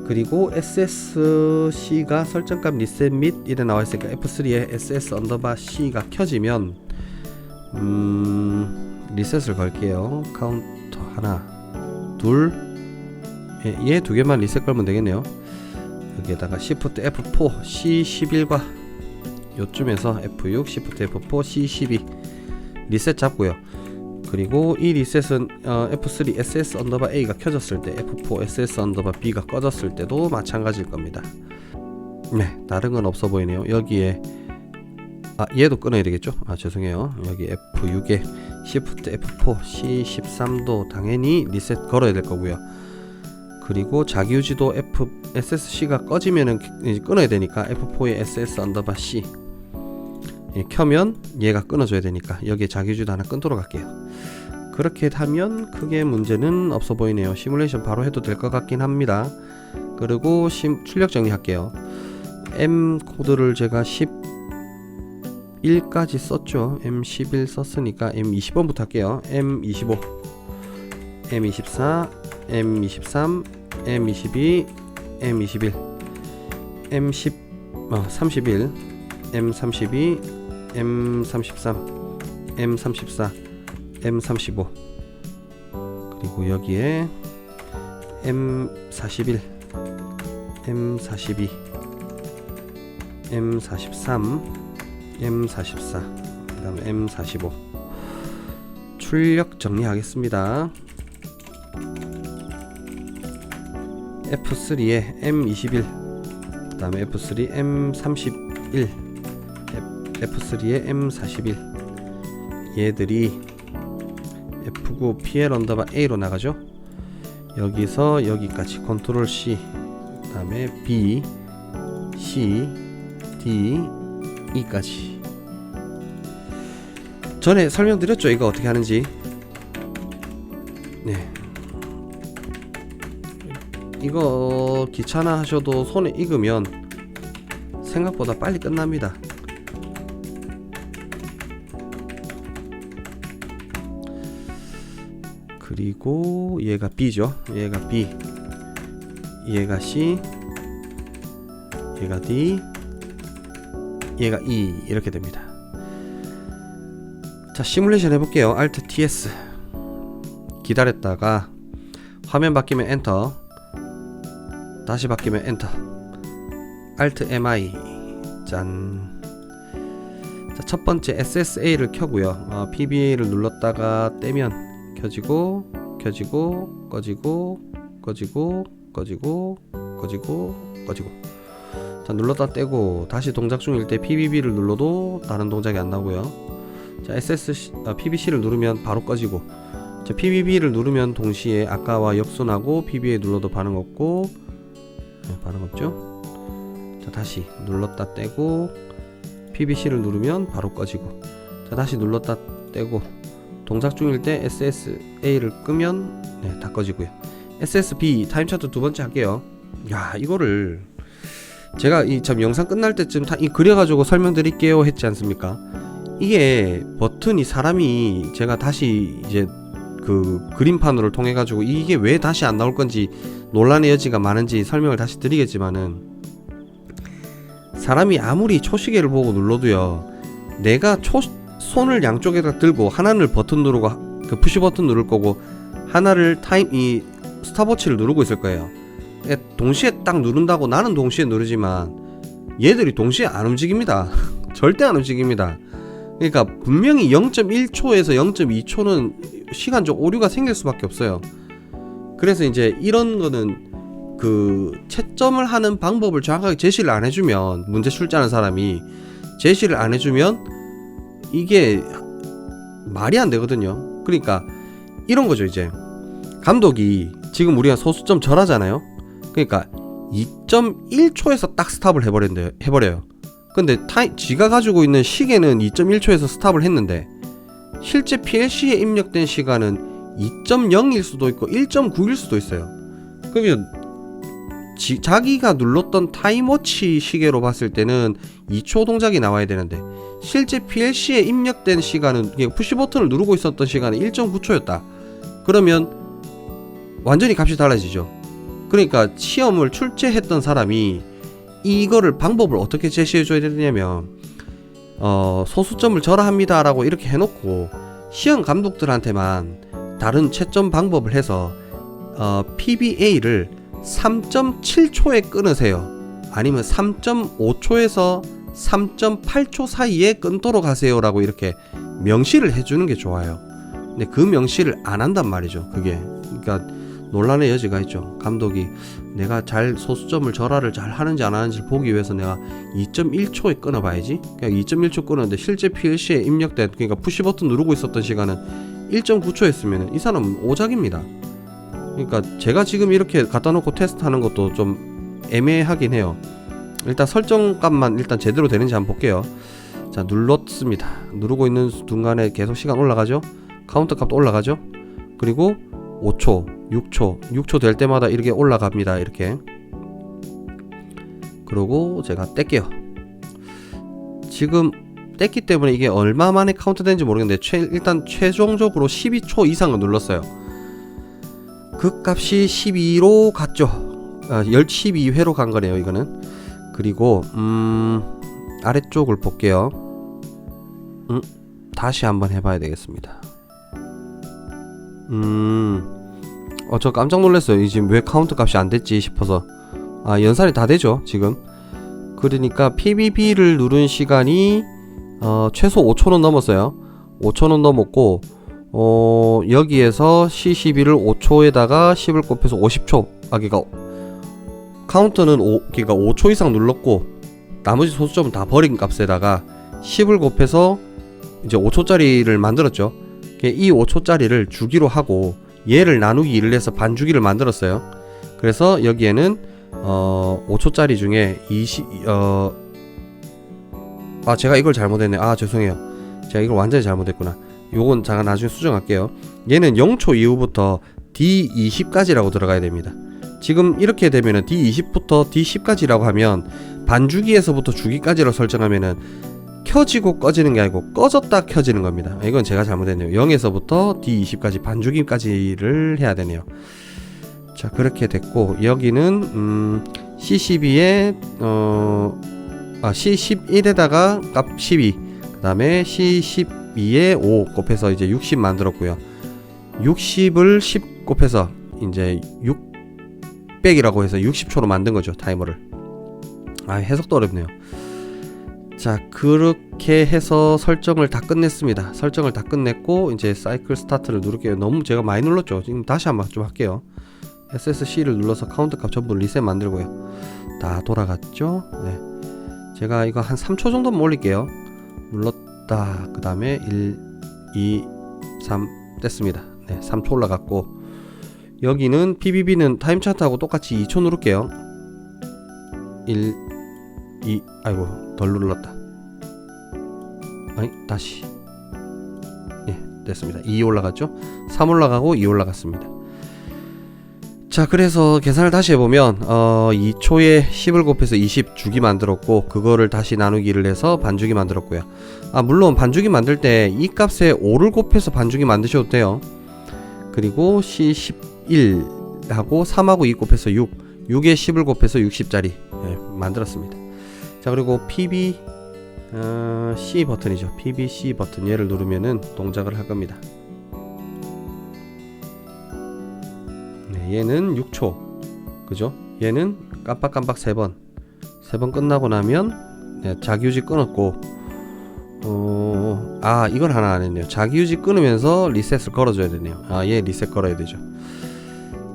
그리고 SSC가 설정값 리셋 및 이래 나와있으니까 F3의 SS 언더바 C가 켜지면 리셋을 걸게요. 카운터 하나 둘, 얘 두 개만 리셋 걸면 되겠네요. 여기에다가 Shift F4 C11과 요쯤에서 F6 Shift F4 C12 리셋 잡고요. 그리고 이 리셋은 F3 SS 언더바 A가 켜졌을 때, F4 SS 언더바 B가 꺼졌을 때도 마찬가지일 겁니다. 네, 다른 건 없어 보이네요. 여기에 얘도 끊어야 되겠죠? 죄송해요. 여기 F6에 Shift F4 C13도 당연히 리셋 걸어야 될 거고요. 그리고 자기유지도 SSC가 꺼지면은 이제 끊어야 되니까 F4의 SS 언더바 C 켜면 얘가 끊어줘야 되니까 여기에 자기유지도 하나 끊도록 할게요. 그렇게 하면 크게 문제는 없어 보이네요. 시뮬레이션 바로 해도 될 것 같긴 합니다. 그리고 출력 정리할게요. M 코드를 제가 11까지 썼죠. M11 썼으니까 M20번부터 할게요. M25, M24, M23, M22, M21, M10, 31, M32, M33, M34, M35, 그리고 여기에 M41, M42, M43, M44, 그 다음에 M45 출력 정리하겠습니다. F3에 M21, 그 다음에 F3 M31, F3에 M41, 얘들이 F9 PL 언더바 A로 나가죠. 여기서 여기까지 컨트롤 C, 그 다음에 B, C, D, E까지. 전에 설명드렸죠, 이거 어떻게 하는지. 네, 이거 귀찮아 하셔도 손에 익으면 생각보다 빨리 끝납니다. 그리고 얘가 B죠. 얘가 B, 얘가 C, 얘가 D, 얘가 E 이렇게 됩니다. 자, 시뮬레이션 해볼게요. Alt TS 기다렸다가 화면 바뀌면 엔터, 다시 바뀌면 엔터, Alt MI. 짠. 자, 첫 번째 SSA를 켜고요. PBA를 눌렀다가 떼면 켜지고 켜지고 꺼지고 꺼지고 꺼지고 꺼지고 꺼지고. 자, 눌렀다 떼고 다시 동작 중일 때 PBB를 눌러도 다른 동작이 안 나오고요. 자, PBC를 누르면 바로 꺼지고, 자, PBB를 누르면 동시에 아까와 역순하고 PBA 눌러도 반응 없고, 네, 반응 없죠. 자, 다시 눌렀다 떼고 PBC를 누르면 바로 꺼지고, 자, 다시 눌렀다 떼고 동작 중일 때 SSA를 끄면 네, 다 꺼지고요. SSB 타임 차트 두 번째 할게요. 야, 이거를 제가 이 참 영상 끝날 때쯤 다 이 그려가지고 설명드릴게요 했지 않습니까? 이게 버튼이 사람이 제가 다시 이제 그 그림판으로 통해 가지고 이게 왜 다시 안 나올 건지 논란의 여지가 많은지 설명을 다시 드리겠지만은, 사람이 아무리 초시계를 보고 눌러도요, 내가 손을 양쪽에다 들고 하나를 버튼 누르고 그 푸시 버튼 누를 거고 하나를 이 스탑워치를 누르고 있을 거예요. 동시에 딱 누른다고 나는 동시에 누르지만 얘들이 동시에 안 움직입니다. 절대 안 움직입니다. 그러니까 분명히 0.1초에서 0.2초는 시간적 오류가 생길 수밖에 없어요. 그래서 이제 이런 거는 그 채점을 하는 방법을 정확하게 제시를 안 해주면, 문제 출제하는 사람이 제시를 안 해주면 이게 말이 안 되거든요. 그러니까 이런 거죠. 이제 감독이 지금 우리가 소수점 절하잖아요. 그러니까 2.1초에서 딱 스탑을 해버려요. 근데 지가 가지고 있는 시계는 2.1초에서 스탑을 했는데 실제 PLC에 입력된 시간은 2.0일 수도 있고 1.9일 수도 있어요. 그러면 자기가 눌렀던 타임워치 시계로 봤을 때는 2초 동작이 나와야 되는데 실제 PLC에 입력된 시간은, 푸시 버튼을 누르고 있었던 시간은 1.9초였다. 그러면 완전히 값이 달라지죠. 그러니까 시험을 출제했던 사람이 이거를 방법을 어떻게 제시해 줘야 되냐면, 소수점을 절하합니다 라고 이렇게 해놓고 시험 감독들한테만 다른 채점 방법을 해서 PBA를 3.7초에 끊으세요, 아니면 3.5초에서 3.8초 사이에 끊도록 하세요 라고 이렇게 명시를 해주는 게 좋아요. 근데 그 명시를 안 한단 말이죠. 그게 그러니까 논란의 여지가 있죠. 감독이 내가 잘 소수점을 절하를 잘 하는지 안 하는지 보기 위해서 내가 2.1초에 끊어봐야지, 그냥 2.1초 끊었는데 실제 PLC에 입력된, 그러니까 푸시 버튼 누르고 있었던 시간은 1.9초였으면 이 사람은 오작입니다. 그러니까 제가 지금 이렇게 갖다 놓고 테스트하는 것도 좀 애매하긴 해요. 일단 설정값만 일단 제대로 되는지 한번 볼게요. 자, 눌렀습니다. 누르고 있는 중간에 계속 시간 올라가죠. 카운터 값도 올라가죠. 그리고 5초, 6초 될 때마다 이렇게 올라갑니다. 이렇게. 그리고 제가 뗄게요. 지금 뗐기 때문에 이게 얼마 만에 카운트 되는지 모르겠는데 일단 최종적으로 12초 이상을 눌렀어요. 그 값이 12로 갔죠. 12회로 간 거네요, 이거는. 그리고 아래쪽을 볼게요. 다시 한번 해봐야 되겠습니다. 저 깜짝 놀랐어요. 지금 왜 카운트 값이 안 됐지 싶어서. 연산이 다 되죠, 지금. 그러니까 PBB를 누른 시간이 최소 5초는 넘었어요. 5초는 넘었고, 여기에서 C12를 5초에다가 10을 곱해서 50초. 그러니까 카운트는 그러니까 5초 이상 눌렀고 나머지 소수점은 다 버린 값에다가 10을 곱해서 이제 5초짜리를 만들었죠. 이 5초짜리를 주기로 하고 얘를 나누기 1을 해서 반주기를 만들었어요. 그래서 여기에는 5초짜리 중에 제가 이걸 잘못했네. 죄송해요. 제가 이걸 완전히 잘못했구나. 요건 제가 나중에 수정할게요. 얘는 0초 이후부터 D20까지라고 들어가야 됩니다. 지금 이렇게 되면은 D20부터 D10까지라고 하면 반주기에서부터 주기까지로 설정하면은 켜지고 꺼지는 게 아니고 꺼졌다 켜지는 겁니다. 이건 제가 잘못했네요. 0에서부터 D20까지 반주기까지를 해야 되네요. 자, 그렇게 됐고, 여기는 C12에 C11에다가 값 12, 그 다음에 C12에 5 곱해서 이제 60 만들었고요. 60을 10 곱해서 이제 600이라고 해서 60초로 만든 거죠, 타이머를. 해석도 어렵네요. 자, 그렇게 해서 설정을 다 끝냈습니다. 설정을 다 끝냈고 이제 사이클 스타트를 누를게요. 너무 제가 많이 눌렀죠. 지금 다시 한번 좀 할게요. SSC를 눌러서 카운트 값 전부 리셋 만들고요. 다 돌아갔죠. 네. 제가 이거 한 3초 정도만 올릴게요. 눌렀다. 그 다음에 1, 2, 3 됐습니다. 네, 3초 올라갔고, 여기는 PBB는 타임 차트하고 똑같이 2초 누를게요. 1, 2, 아이고 덜 눌렀다. 다시. 됐습니다. 2 올라갔죠. 3 올라가고 2 올라갔습니다. 자, 그래서 계산을 다시 해보면 2초에 10을 곱해서 20 주기 만들었고, 그거를 다시 나누기를 해서 반주기 만들었고요. 물론 반주기 만들 때 이 값에 5를 곱해서 반주기 만드셔도 돼요. 그리고 C11 하고 3하고 2 곱해서 6에 10을 곱해서 60짜리 만들었습니다. 자, 그리고 C 버튼이죠. PBC 버튼, 얘를 누르면은 동작을 할 겁니다. 얘는 6초, 그죠? 얘는 깜빡깜빡 3번 끝나고 나면 자기유지 끊었고, 이걸 하나 안 했네요. 자기유지 끊으면서 리셋을 걸어줘야 되네요. 얘 리셋 걸어야 되죠.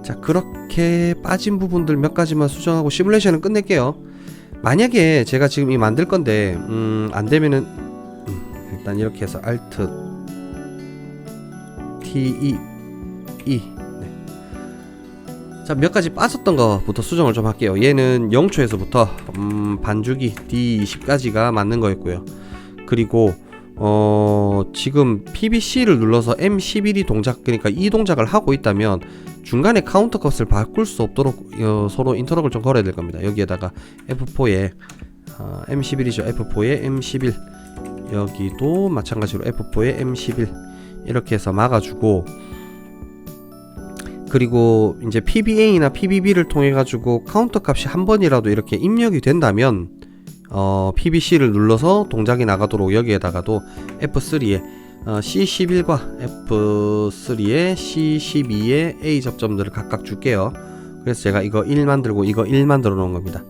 자, 그렇게 빠진 부분들 몇 가지만 수정하고 시뮬레이션은 끝낼게요. 만약에 제가 지금 이 만들 건데 안 되면은 일단 이렇게 해서 Alt T E 자, 몇 가지 빠졌던 거부터 수정을 좀 할게요. 얘는 0초에서부터 반주기 D20까지가 맞는 거였고요. 그리고 지금 PBC를 눌러서 M11이 동작, 그러니까 이 동작을 하고 있다면 중간에 카운터 값을 바꿀 수 없도록 서로 인터럭을 좀 걸어야 될 겁니다. 여기에다가 F4에 M11이죠. F4에 M11, 여기도 마찬가지로 F4에 M11 이렇게 해서 막아주고, 그리고 이제 PBA나 PBB를 통해 가지고 카운터 값이 한 번이라도 이렇게 입력이 된다면 PBC를 눌러서 동작이 나가도록 여기에다가도 F3에 C11과 F3에 C12에 A 접점들을 각각 줄게요. 그래서 제가 이거 1 만들고 이거 1 만들어 놓은 겁니다.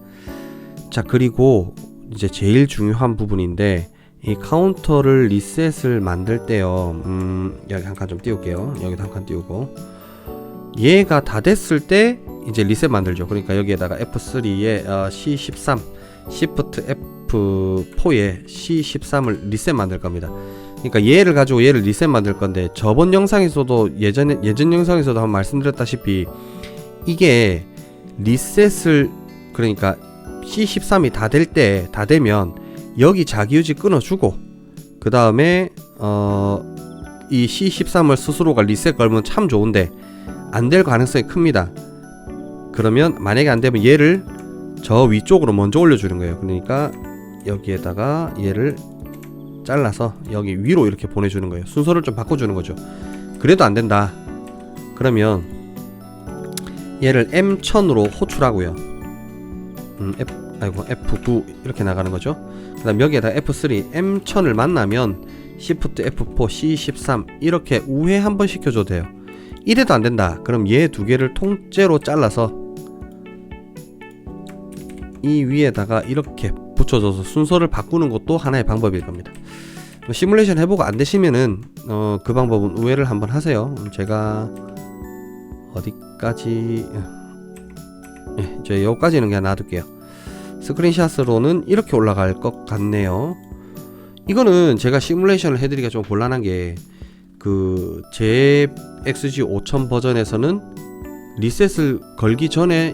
자, 그리고 이제 제일 중요한 부분인데, 이 카운터를 리셋을 만들 때요, 여기 한 칸 좀 띄울게요. 여기도 한 칸 띄우고, 얘가 다 됐을 때 이제 리셋 만들죠. 그러니까 여기에다가 F3에 C13, Shift F4에 C13을 리셋 만들 겁니다. 그러니까 얘를 가지고 얘를 리셋 만들 건데, 저번 영상에서도 예전 영상에서도 한번 말씀드렸다시피 이게 리셋을, 그러니까 C13이 다 되면 여기 자기유지 끊어주고, 그 다음에 이 C13을 스스로가 리셋 걸면 참 좋은데 안 될 가능성이 큽니다. 그러면 만약에 안 되면 얘를 저 위쪽으로 먼저 올려주는 거예요. 그러니까 여기에다가 얘를 잘라서 여기 위로 이렇게 보내주는 거예요. 순서를 좀 바꿔주는 거죠. 그래도 안 된다. 그러면 얘를 M1000으로 호출하고요. F9 이렇게 나가는 거죠. 그 다음 여기에다 F3 M1000을 만나면 Shift F4 C13 이렇게 우회 한번 시켜줘도 돼요. 이래도 안 된다. 그럼 얘 두 개를 통째로 잘라서 이 위에다가 이렇게 붙여줘서 순서를 바꾸는 것도 하나의 방법일 겁니다. 시뮬레이션 해보고 안 되시면은 그 방법은 우회를 한번 하세요. 제가 어디까지 이제 여기까지는 그냥 놔둘게요. 스크린샷으로는 이렇게 올라갈 것 같네요. 이거는 제가 시뮬레이션을 해드리기가 좀 곤란한 게, 그 JXG5000 버전에서는 리셋 걸기 전에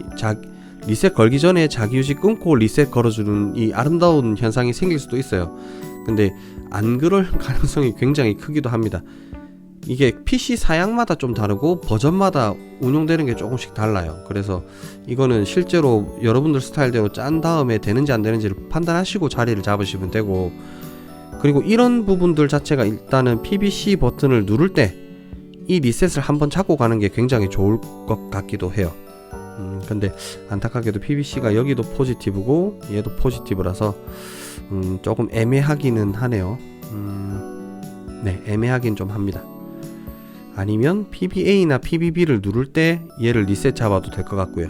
자기유지 끊고 리셋 걸어주는 이 아름다운 현상이 생길 수도 있어요. 근데 안 그럴 가능성이 굉장히 크기도 합니다. 이게 PC 사양마다 좀 다르고 버전마다 운용되는 게 조금씩 달라요. 그래서 이거는 실제로 여러분들 스타일대로 짠 다음에 되는지 안 되는지를 판단하시고 자리를 잡으시면 되고, 그리고 이런 부분들 자체가 일단은 PBC 버튼을 누를 때 이 리셋을 한번 잡고 가는 게 굉장히 좋을 것 같기도 해요. 근데 안타깝게도 PBC가 여기도 포지티브고 얘도 포지티브라서 조금 애매하기는 하네요. 네, 애매하긴 좀 합니다. 아니면 PBA나 PBB를 누를 때 얘를 리셋 잡아도 될 것 같고요.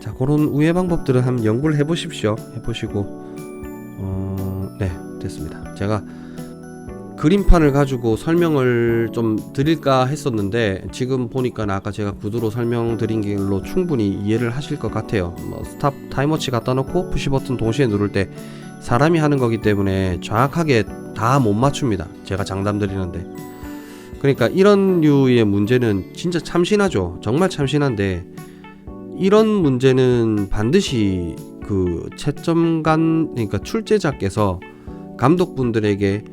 자, 그런 우회 방법들은 한번 연구를 해보십시오. 해보시고 네, 됐습니다. 제가 그림판을 가지고 설명을 좀 드릴까 했었는데, 지금 보니까 아까 제가 구두로 설명드린 길로 충분히 이해를 하실 것 같아요. 스탑 타임워치 갖다 놓고 푸시 버튼 동시에 누를 때 사람이 하는 거기 때문에 정확하게 다 못 맞춥니다. 제가 장담 드리는데. 그러니까 이런 류의 문제는 진짜 참신하죠. 정말 참신한데, 이런 문제는 반드시 그 채점관, 그러니까 출제자께서 감독분들에게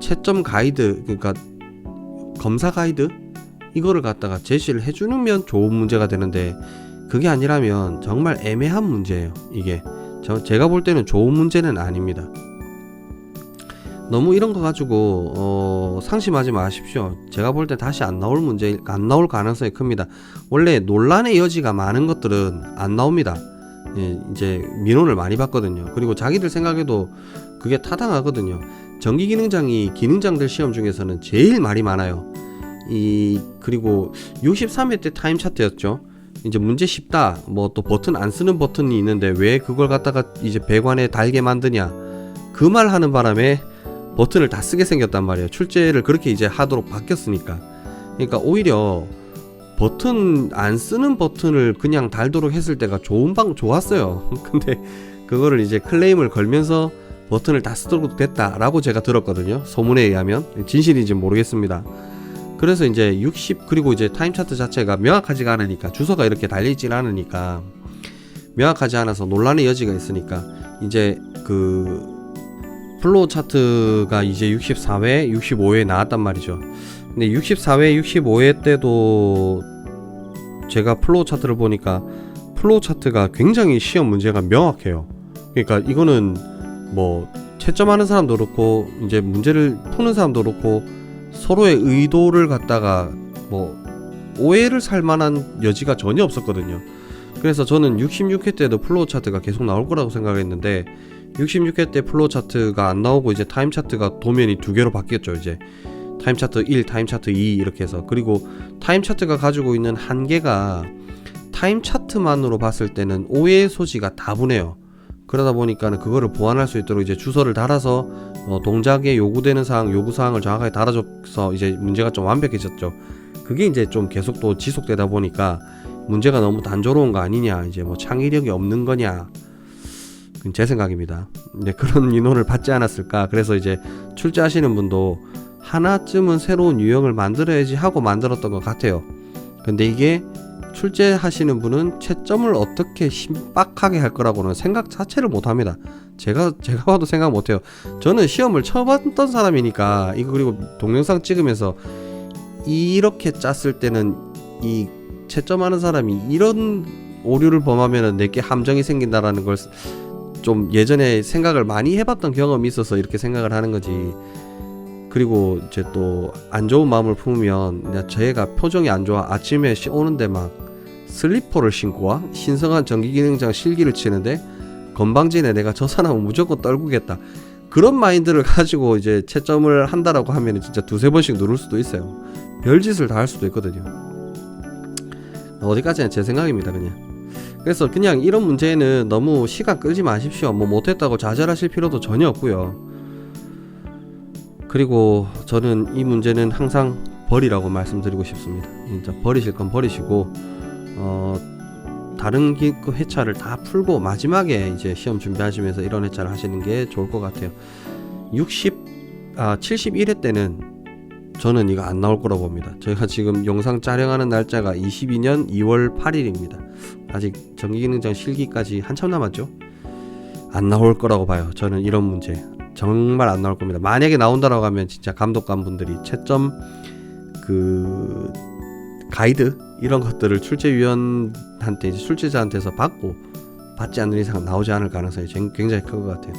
채점 가이드, 그러니까 검사 가이드 이거를 갖다가 제시를 해주면 좋은 문제가 되는데 그게 아니라면 정말 애매한 문제예요. 이게 제가 볼 때는 좋은 문제는 아닙니다. 너무 이런 거 가지고 상심하지 마십시오. 제가 볼 때 다시 안 나올 가능성이 큽니다. 원래 논란의 여지가 많은 것들은 안 나옵니다. 예, 이제 민원을 많이 받거든요. 그리고 자기들 생각에도 그게 타당하거든요. 전기기능장이 기능장들 시험 중에서는 제일 말이 많아요. 그리고 63회 때 타임 차트였죠. 이제 문제 쉽다, 뭐 또 버튼 안 쓰는 버튼이 있는데 왜 그걸 갖다가 이제 배관에 달게 만드냐, 그 말 하는 바람에 버튼을 다 쓰게 생겼단 말이에요. 출제를 그렇게 이제 하도록 바뀌었으니까. 그러니까 오히려 버튼 안 쓰는 버튼을 그냥 달도록 했을 때가 좋았어요. 근데 그거를 이제 클레임을 걸면서 버튼을 다 쓰도록 됐다라고 제가 들었거든요. 소문에 의하면. 진실인지 모르겠습니다. 그래서 이제 60, 그리고 이제 타임 차트 자체가 명확하지가 않으니까, 주소가 이렇게 달려있질 않으니까, 명확하지 않아서 논란의 여지가 있으니까, 이제 그 플로우 차트가 이제 64회, 65회에 나왔단 말이죠. 근데 64회, 65회 때도 제가 플로우 차트를 보니까 플로우 차트가 굉장히 시험 문제가 명확해요. 그러니까 이거는 뭐 채점하는 사람도 그렇고 이제 문제를 푸는 사람도 그렇고 서로의 의도를 갖다가 뭐 오해를 살 만한 여지가 전혀 없었거든요. 그래서 저는 66회 때도 플로우 차트가 계속 나올 거라고 생각했는데 66회 때 플로우 차트가 안 나오고 이제 타임 차트가 도면이 두 개로 바뀌었죠. 이제 타임 차트 1, 타임 차트 2 이렇게 해서. 그리고 타임 차트가 가지고 있는 한계가 타임 차트만으로 봤을 때는 오해의 소지가 다분해요. 그러다 보니까는 그거를 보완할 수 있도록 이제 주소를 달아서 동작에 요구되는 사항, 요구 사항을 정확하게 달아줘서 이제 문제가 좀 완벽해졌죠. 그게 이제 좀 계속 또 지속되다 보니까 문제가 너무 단조로운 거 아니냐, 이제 뭐 창의력이 없는 거냐, 그건 제 생각입니다. 네, 그런 민원을 받지 않았을까. 그래서 이제 출제하시는 분도 하나쯤은 새로운 유형을 만들어야지 하고 만들었던 것 같아요. 근데 이게 출제하시는 분은 채점을 어떻게 신박하게 할 거라고는 생각 자체를 못합니다. 제가 봐도 생각 못해요. 저는 시험을 쳐봤던 사람이니까 이거, 그리고 동영상 찍으면서 이렇게 짰을 때는 이 채점하는 사람이 이런 오류를 범하면 내게 함정이 생긴다라는 걸 좀 예전에 생각을 많이 해봤던 경험이 있어서 이렇게 생각을 하는 거지. 그리고 이제 또 안 좋은 마음을 품으면 저희가 표정이 안 좋아. 아침에 오는데 막 슬리퍼를 신고 와? 신성한 전기기능장 실기를 치는데 건방지네, 내가 저 사람은 무조건 떨구겠다, 그런 마인드를 가지고 이제 채점을 한다라고 하면 진짜 두세 번씩 누를 수도 있어요. 별짓을 다 할 수도 있거든요. 어디까지나 제 생각입니다. 그래서 그냥 이런 문제는 너무 시간 끌지 마십시오. 뭐 못했다고 좌절하실 필요도 전혀 없고요. 그리고 저는 이 문제는 항상 버리라고 말씀드리고 싶습니다. 진짜 버리실 건 버리시고 다른 회차를 다 풀고 마지막에 이제 시험 준비하시면서 이런 회차를 하시는 게 좋을 것 같아요. 71회 때는 저는 이거 안 나올 거라고 봅니다. 저희가 지금 영상 촬영하는 날짜가 22년 2월 8일입니다. 아직 전기기능장 실기까지 한참 남았죠. 안 나올 거라고 봐요. 저는 이런 문제 정말 안 나올 겁니다. 만약에 나온다라고 하면 진짜 감독관 분들이 채점 그 가이드 이런 것들을 출제위원한테, 이제 출제자한테서 받지 않는 이상 나오지 않을 가능성이 굉장히 큰 것 같아요.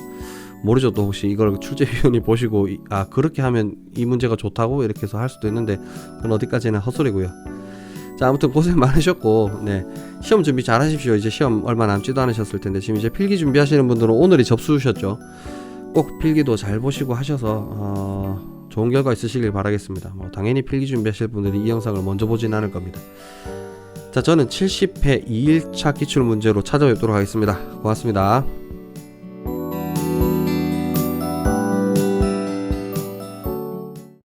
모르죠. 또 혹시 이걸 출제위원이 보시고 그렇게 하면 이 문제가 좋다고 이렇게 해서 할 수도 있는데 그건 어디까지나 헛소리고요. 자, 아무튼 고생 많으셨고, 네, 시험 준비 잘 하십시오. 이제 시험 얼마 남지도 않으셨을 텐데 지금 이제 필기 준비하시는 분들은 오늘이 접수셨죠. 꼭 필기도 잘 보시고 하셔서 좋은 결과 있으시길 바라겠습니다. 뭐 당연히 필기 준비하실 분들이 이 영상을 먼저 보진 않을 겁니다. 자, 저는 70회 2일차 기출문제로 찾아뵙도록 하겠습니다. 고맙습니다.